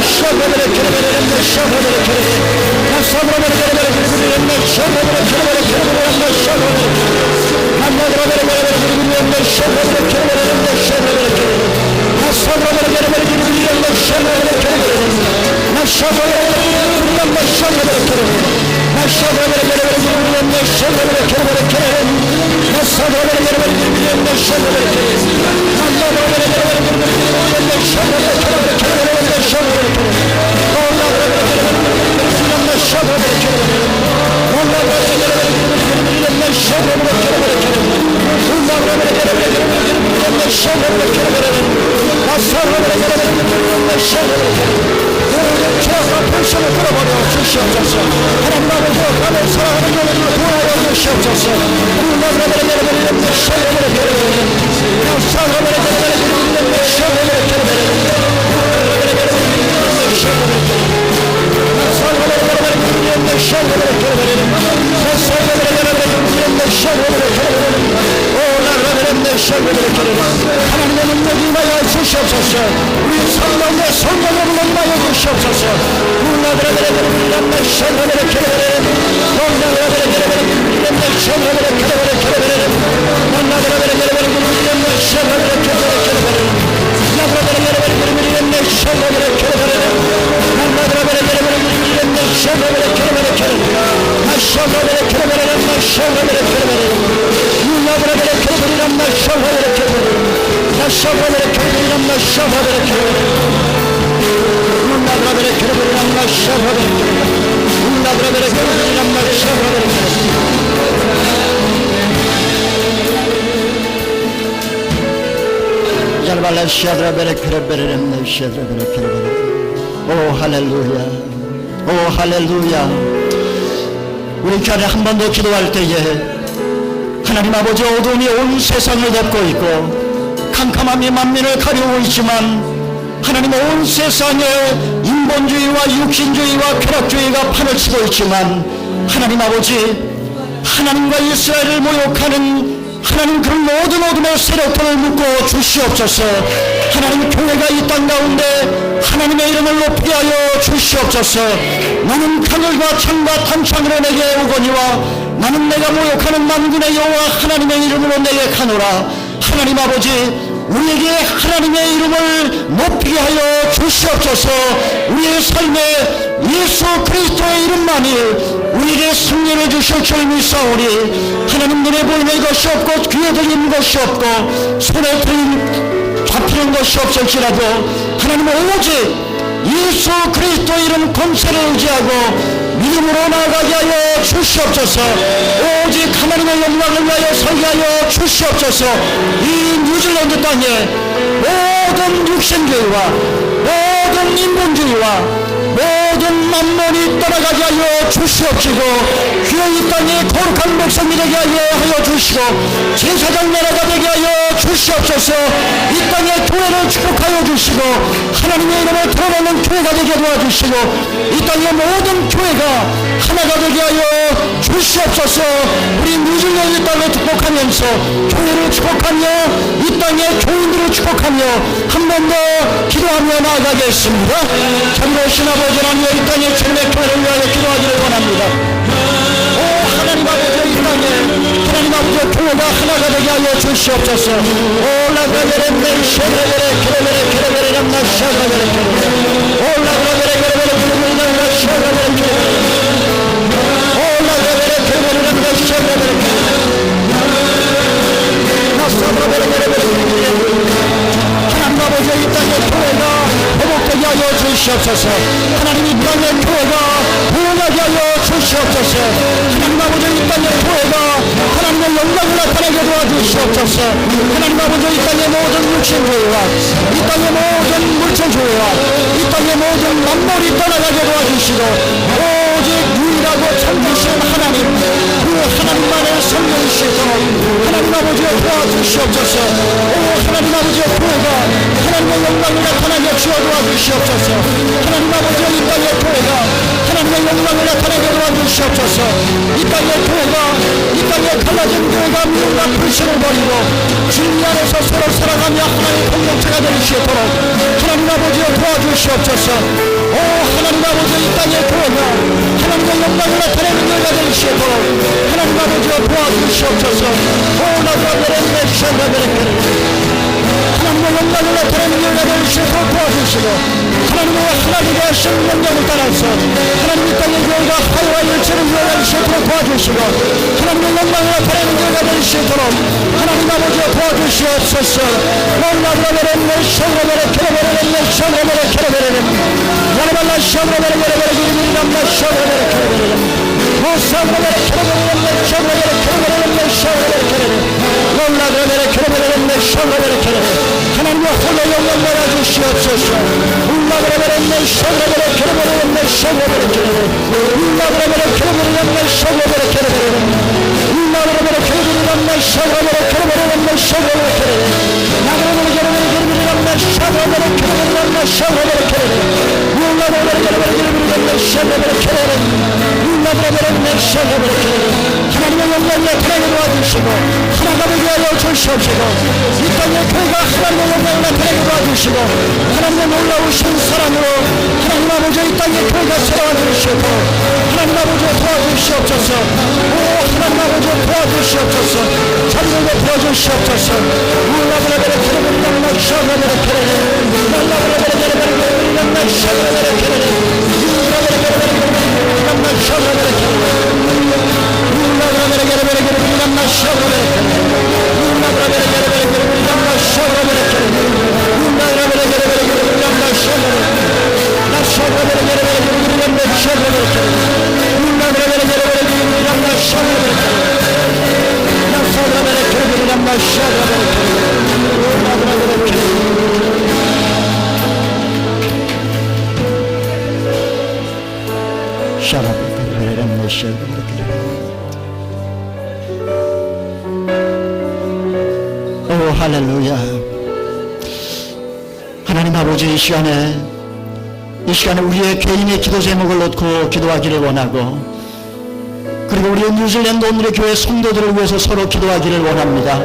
하나님의 능력이 임하여 주시옵소서. 우리 성령의 성령의 능력이 임하여 주시옵소서. 오 할렐루야. 오 할렐루야. 우리 교회 한 번 더 기도할 때에 하나님 아버지 어둠이 온 세상을 덮고 있고 캄캄함이 만민을 가리우고 있지만 하나님 온 세상에 인본주의와 육신주의와 쾌락주의가 판을 치고 있지만 하나님 아버지 하나님과 이스라엘을 모욕하는 하나님 그 모든 어둠의 세력들을 묶어 주시옵소서. 하나님 교회가 이 땅 가운데 하나님의 이름을 높이게 하여 주시옵소서. 나는 하늘과 창과 탄창으로 내게 오거니와 나는 내가 모욕하는 만군의 여호와 하나님의 이름으로 내게 가노라. 하나님 아버지 우리에게 하나님의 이름을 높이게 하여 주시옵소서. 우리의 삶에 예수 그리스도의 이름만이 우리에게 승리를 주실 줄 믿사오니 하나님 눈에 보이는 것이 없고 귀에 들리는 것이 없고 손에 잡히는 것이 없을지라도 하나님 오직 예수 그리스도의 이름 권세를 의지하고 믿음으로 나아가게 하여 주시옵소서. 오직 하나님의 영광을 위하여 살게 하여 주시옵소서. 이 뉴질랜드 땅에 모든 육신주의와 모든 인본주의와 모든 만몬이 떠나가게 하여 주시옵시고 귀에 이 땅에 거룩한 백성이 되게 하여 주시고 제사장 나라가 되게 하여 주시옵소서. 이 땅에 교회를 축복하여 주시고 하나님의 이름을 드러내는 교회가 되게 도와주시고 이 땅의 모든 교회가 하나가 되게 하여 주시옵소서. 우리 뉴질랜드 땅을 축복하면서 교회를 축복하며 이 땅의 교인들을 축복하며 한 번 더 기도하며 나아가겠습니다. 참으로신 아버지 하나님 이 땅의 주님의 교회를 위하여 기도하기를 원합니다. 오 하나님 아버지 이 땅에 하나님 아버지 교회가 하나가 되게 하여 주시옵소서. 오 라그라베레 멘쉐레베레 케레베레 케레베레 람나 샤가베레 케레베레 오 라그라베레 케레베레 케레베레 람나 샤가베레 케레베레 오 라그라베레 케레베레 람나 샤가베레 케레베레 나사브라베레 케레베레 하나님 아버지 이 땅의 교회가 회복되게 하여 주시옵소서. 하나님 이 땅의 교회가 부흥하게 하여 주시옵소서. 하나님 아버지 이 땅의 교회가 하나님의 영광을 나타내게 도와주시옵소서. 하나님 아버지 이 땅의 모든 육신교회와 이 땅의 모든 물질교회와 이 땅의 모든 만물이 떠나가게 도와주시고 오직 유일하고 참되신 하나님 그 하나님만을 섬기시도록 하나님 아버지여 도와주시옵소서. 오 하나님 아버지여 교회가 하나님의 영광을 나타나게 주어 도와주시옵소서. 하나님 아버지여 이 땅의 교회가 하나님의 영광을 나타내게 도와주시옵소서. 이 땅의 교회가 이 땅에 갈라진 교회가 미움과 불신을 버리고 진리 안에서 서로 살아가며 하나님의 공동체가 될 수 있도록 하나님 아버지여 도와주시옵소서. 오 하나님 아버지여 이 땅의 교회가 하나님의 영광을 나타내는 교회가 될 수 있도록 하나님 아버지여 도와주시옵소서. 오 나도라베레 메시아라베레 하나님의 영광을 나타내는 교회가 될 수 있도록 도와주시고 하나님의 하나님의 하신 명령을 따라서 하나님 이 땅의 교회가 화해와 일체를 이어갈 수 있도록 도와주시고 하나님의 영광을 나타내는 교회가 될 수 있도록 하나님 아버지여 도와주시옵소서. 나도라베레 메시아라베레 케레베레 메시아라베레 케레베레 야라발라 시아라베레 베레베레 기리기리람나 시아라베레 케레베레 모사라베레 케레베레 메시아라베레 케레베레 메시아라베레 케레베레 놀라베레 케레베레 메시아라베레 케레베레 하나님의 홀로 영광 받아주시옵소서. 울라베레 메시아라베레 케레베레 메시아라베레 케레베레 울라베레 케레베레 메시아라베레 케레베레 울라베레 케레베레 메시아라베레 케레베레 메시아라베레 케레베레 나그레베레 케레베레 케레베레 메시아라베레 케레베레 메시아라베레 케레베레 울라베레 케레베레 케레베레 메시아라베레 케레베레 울라베레 메시아라베레 케레베레 하나님의 영광을 나타내게 도와주시고 하나님을 위하여 주시옵시고 이 땅의 교회가 하나님의 영광을 나타내게 도와주시고 하나님의 놀라우신 사랑으로 하나님 아버지 이 땅의 교회가 살아와 주시옵고 하나님 아버지 도와주시옵소서. 오 하나님 아버지 도와주시옵소서. 자리를 베풀어 주시옵소서. 울라베레 케레베레 메시아라베레 케레베레 울라베레 케레베레 메시아라베레 케레베레 울라베레 케레베레 메시아라베레 케레베레 오 할렐루야. 하나님 아버지 이 시간에 우리의 개인의 기도 제목을 놓고 기도하기를 원하고 그리고 우리 뉴질랜드 오늘의 교회 성도들을 위해서 서로 기도하기를 원합니다.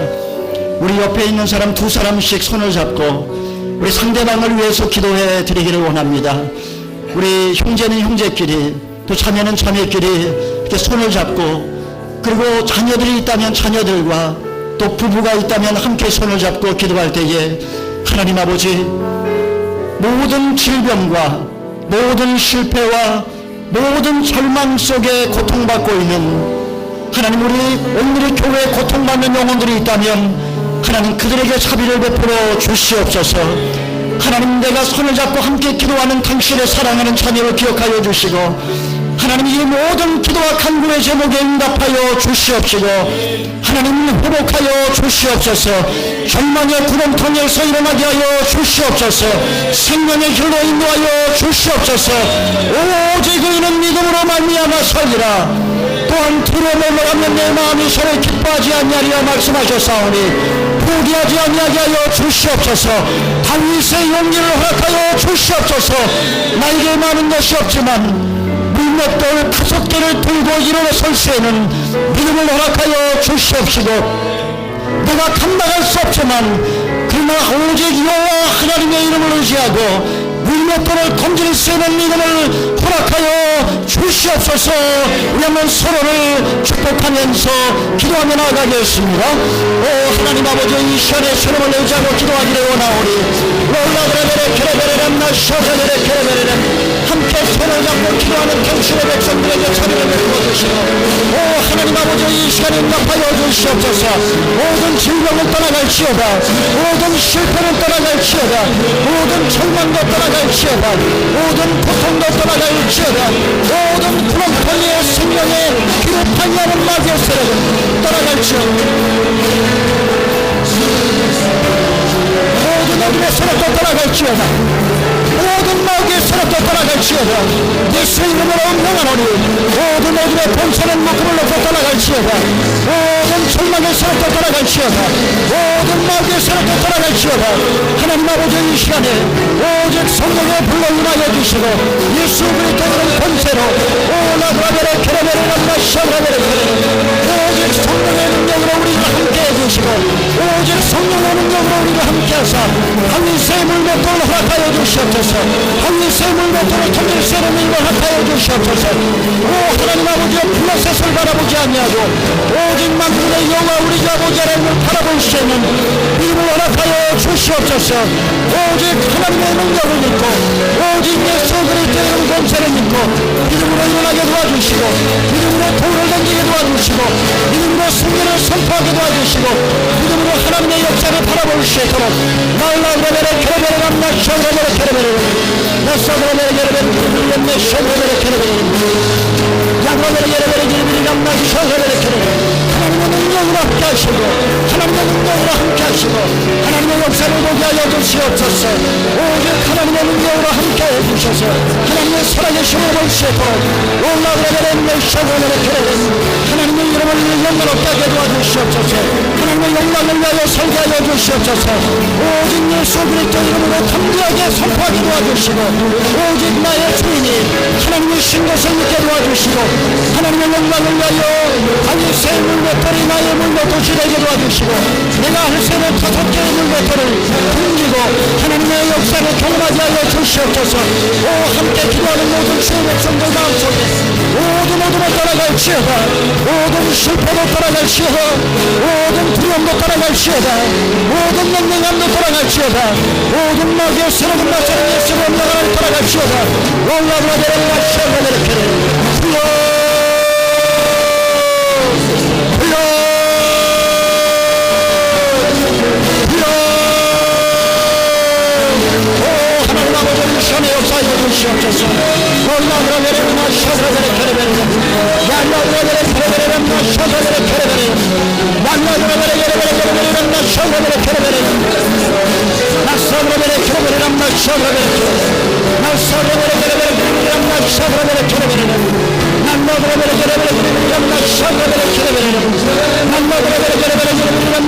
우리 옆에 있는 사람 두 사람씩 손을 잡고 우리 상대방을 위해서 기도해 드리기를 원합니다. 우리 형제는 형제끼리 또 자매는 자매끼리 이렇게 손을 잡고 그리고 자녀들이 있다면 자녀들과 또 부부가 있다면 함께 손을 잡고 기도할 때에 하나님 아버지 모든 질병과 모든 실패와 모든 절망 속에 고통받고 있는 하나님 우리 오늘의 교회에 고통받는 영혼들이 있다면 하나님 그들에게 자비를 베풀어 주시옵소서. 하나님 내가 손을 잡고 함께 기도하는 당신의 사랑하는 자녀를 기억하여 주시고 하나님 이 모든 기도와 간구의 제목에 응답하여 주시옵시고 하나님 회복하여 주시옵소서. 절망의 구렁텅이에서 일어나게 하여 주시옵소서. 생명의 길로 인도하여 주시옵소서. 오직 의인은 믿음으로 말미암아 살리라. 또한 뒤로 넘어가면 내 마음이 서로 기뻐하지 아니하리라 말씀하셨사오니 포기하지 아니하게 하여 주시옵소서. 다윗의 용기를 허락하여 주시옵소서. 나에게 많은 것이 없지만 물맷돌 5개를 들고 일어설 수에는 믿음을 허락하여 주시옵시고 내가 감당할 수 없지만 그러나 오직 여호와 하나님의 이름을 의지하고 물맷돌을 던질 수 있는 믿음을 허락하여 주시옵소서. 우리 한번 서로를 축복하면서 기도하며 나아가겠습니다. 오 하나님 아버지 이 시간에 주님을 의지하고 기도하기를 원하오니 롤라베레 케레베레 나샤베레 케레베레 함께 손을 잡고 기도하는 당신의 백성들에게 자비를 베풀어 주시고 오 하나님 아버지 이 시간에 응답하여 주시옵소서. 모든 질병을 떠나갈지어다. 모든 실패는 떠나갈지어다. 모든 절망도 떠나갈지어다. 모든 고통도 떠나갈지어다. 모든 구렁텅이의 생명에 비롯하지 않은 마귀의 세력은 떠나갈지어다. 모든 어둠의 세력도 떠나갈지어다. 모든 마귀의 세력도 떠나갈지어다. 예수 이름으로 명하노니 모든 어둠의 본체는 무릎을 놓고 떠나갈지어다. 모든 절망의 세력도 떠나갈지어다. 모든 마귀의 세력도 떠나갈지어다. 하나님 아버지 이 시간에 오직 성령의 불로 인하여 주시고 예수 그리스도의 본체로 오라브라베레 케레베레 람마 샤브라베레 오직 성령의 능력으로 우리가 함께 해주시고 오직 성령의 능력으로 우리가 함께 하사 한리세 물맷돌을 허락하여 주시옵소서. 한리세 물맷돌을 통일 세례를 허락하여 주시옵소서. 오 하나님 아버지여 블레셋을 바라보지 아니하고 오직 만군의 여호와 우리 아버지 하나님을 바라볼 수 있는 믿음을 허락하여 주시옵소서. 오직 하나님의 능력을 믿고 오직 예수 그리스도의 이름 권세를 믿고 믿음으로 일어나게 도와주시고 믿음으로 돌을 던지게 도와주시고 믿음으로 승리를 선포하게 도와주시고 믿음으로 하나님의 역사를 바라볼 수 있도록 나울라브라베레 케레베레 람나 샤브라베레 케레베레 나사브라베레 케레베레 람나 샤브라베레 케레베레 야브라베레 케레베레 기리비리 람나 샤브라베레 케레베레 하나님의 능력으로 함께 하시고 하나님의 능력으로 함께 하시고 하나님의 역사를 보게 하여 주시옵소서. 오직 하나님의 능력으로 함께 해주셔서 하나님의 살아계심을 볼 수 있도록 올라브라베레 샤브라베레 케레베레 하나님의 이름을 영광롭게 하게 도와주시옵소서. 하나님의 영광을 위하여 살게 하여 주시옵소서. 오직 예수 그리스도 이름으로 담대하게 선포하게 도와주시고 오직 나의 주인이 하나님의 신 것을 믿게 도와주시고 하나님의 영광을 위하여 한리세 물맷돌이 나의 물맷돌이 되게 도와주시고 내가 할 세는 5개의 물맷돌을 등지고 하나님의 역사를 경험하게 하여 주시옵소서. 오 함께 기도하는 모든 주의 백성들 마음속에 모든 어둠을 떠나갈지어다. 모든 실패도 떠나갈지어다. 모든 두려움도 떠나갈지어다. 모든 냉랭함도 떠나갈지어다. 모든 마귀의 세력은 나사렛 예수의 명을 떠나갈지어다. 올라브라베레 마샤브라베레 불러 불러 불러 오 하나님 아버지 시간에 역사하여 주시옵소서. 올라브라베레 마샤브라베레 케레베레 야라브라베레 케레베레 마샤브라베레 케레베레 야라브라베레 케레베레 마샤브라베레 케레베레 나사브라베레 케레베레 마샤브라베레 나사브라베레 케레베레 마샤브라베레 케레베레 나사브라베레 케레베레 마샤브라베레 케레베레 나사브라베레 케레베레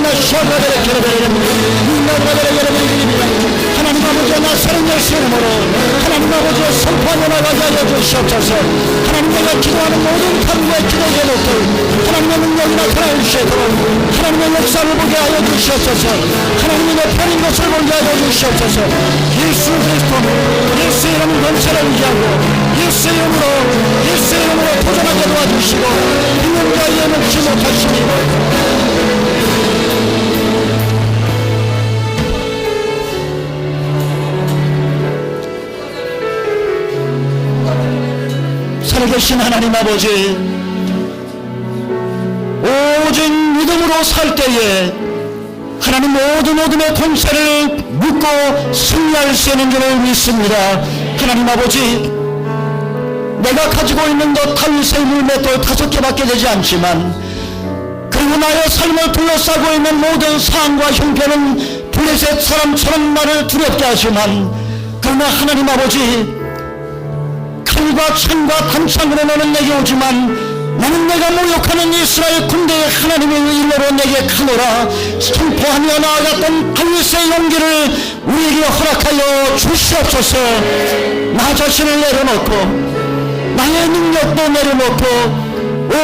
마샤브라베레 케레베레 나사브라베레 케레베레 하나님 아버지 나사렛 예수 이름으로 하나님 아버지 선포하며 나가게 하여 주시옵소서. 하나님 내가 기도하는 모든 하나님의 기도 제목들 하나님의 능력이 나타날 수 있도록 하나님의 역사를 보게 하여 주시옵소서. 하나님의 내 편인 것을 보게 하여 주시옵소서. 예수 그리스도 예수 이름 권세를 유지하고 예수 이름으로 도전하게 도와주시고 인연과 예놓지 못하시니 살아계신 하나님 아버지 오직 믿음으로 살 때에 하나님 모든 어둠의 권세를 묶고 승리할 수 있는 줄을 믿습니다. 하나님 아버지 내가 가지고 있는 것 다윗의 물맷돌 5개밖에 되지 않지만 그리고 나의 삶을 둘러싸고 있는 모든 상황과 형편은 블레셋 사람처럼 나를 두렵게 하지만 그러나 하나님 아버지 칼과 창과 단창으로 너는 내게 오지만 나는 내가 모욕하는 이스라엘 군대의 하나님의 이름으로 내게 가노라 선포하며 나아갔던 다윗의 용기를 우리에게 허락하여 주시옵소서. 나 자신을 내려놓고 나의 능력도 내려놓고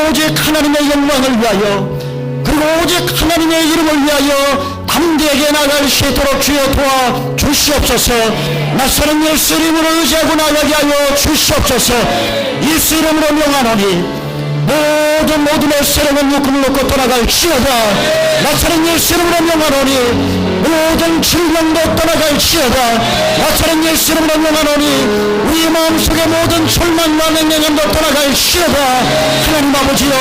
오직 하나님의 영광을 위하여 그리고 오직 하나님의 이름을 위하여 담대하게 나갈 수 있도록 주여 도와 주시옵소서. 나사렛 예수 이름으로 의지하고 나가게 하여 주시옵소서. 예수 이름으로 명하노니 모든 어둠의 세력은 묶음을 놓고 떠나갈지어다. 나사렛 예수 이름으로 명하노니 모든 질병도 떠나갈지어다. 나사렛 예수 이름으로 명하노니 우리 마음속의 모든 절망과 냉랭함도 떠나갈지어다. 하나님 아버지여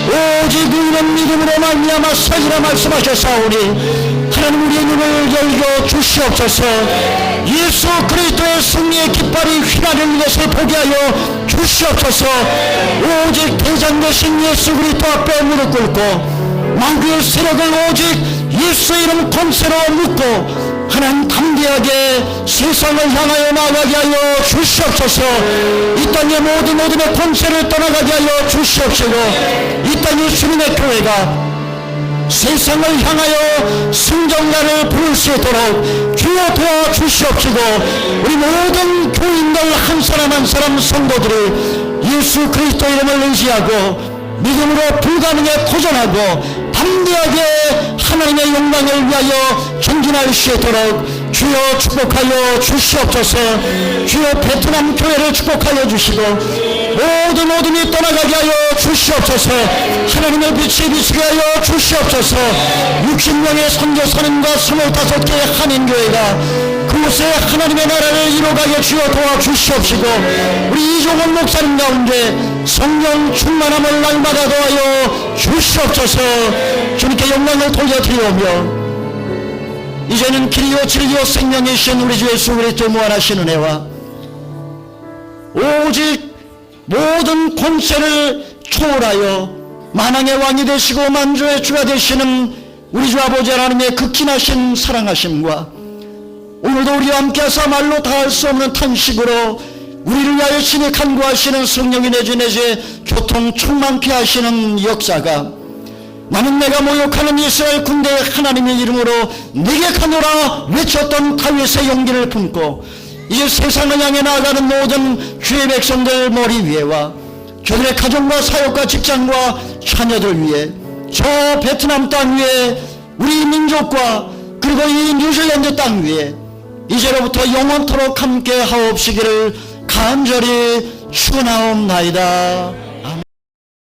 오직 이런 믿음으로 말미암아 살리라 말씀하셨사오니 하나님 우리의 눈을 열려 주시옵소서. 예수 그리스도의 승리의 깃발이 휘날리는 것을 보게 하여 주시옵소서. 오직 대장 되신 예수 그리스도 앞에 무릎 꿇고 만국의 세력을 오직 예수 이름 권세로 묶고 하나님 담대하게 세상을 향하여 나아가게 하여 주시옵소서. 이 땅의 모든 어둠의 권세를 떠나가게 하여 주시옵시고 이 땅의 주님의 교회가 세상을 향하여 승전가를 부를 수 있도록 주여 도와주시옵시고 우리 모든 교인들 한 사람 한 사람 성도들이 예수 그리스도 이름을 의지하고 믿음으로 불가능에 도전하고 담대하게 하나님의 영광을 위하여 전진할 수 있도록 주여 축복하여 주시옵소서. 주여 베트남 교회를 축복하여 주시고 모든 어둠이 떠나가게 하여 주시옵소서. 하나님의 빛이 비치게 하여 주시옵소서. 60명의 선교사님과 25개의 한인교회가 그곳에 하나님의 나라를 이루어가게 주여 도와주시옵시고 우리 이종원 목사님 가운데 성령 충만함을 날마다 더하여 주시옵소서. 주님께 영광을 돌려드리오며 이제는 길이요 진리요 생명이신 우리 주 예수 그리스도 무한하신 은혜와 오직 모든 권세를 초월하여 만왕의 왕이 되시고 만주의 주가 되시는 우리 주 아버지 하나님의 극진하신 사랑하심과 오늘도 우리와 함께하사 말로 다할 수 없는 탄식으로 우리를 위하여 신이 간구하시는 성령이 내주내제 교통 충만케 하시는 역사가 나는 내가 모욕하는 이스라엘 군대의 하나님의 이름으로 내게 가노라 외쳤던 다윗의 용기를 품고 이제 세상을 향해 나아가는 모든 주의 백성들 머리 위에와 저들의 가정과 사역과 직장과 자녀들 위에 저 베트남 땅 위에 우리 민족과 그리고 이 뉴질랜드 땅 위에 이제로부터 영원토록 함께 하옵시기를 간절히 축원하옵나이다.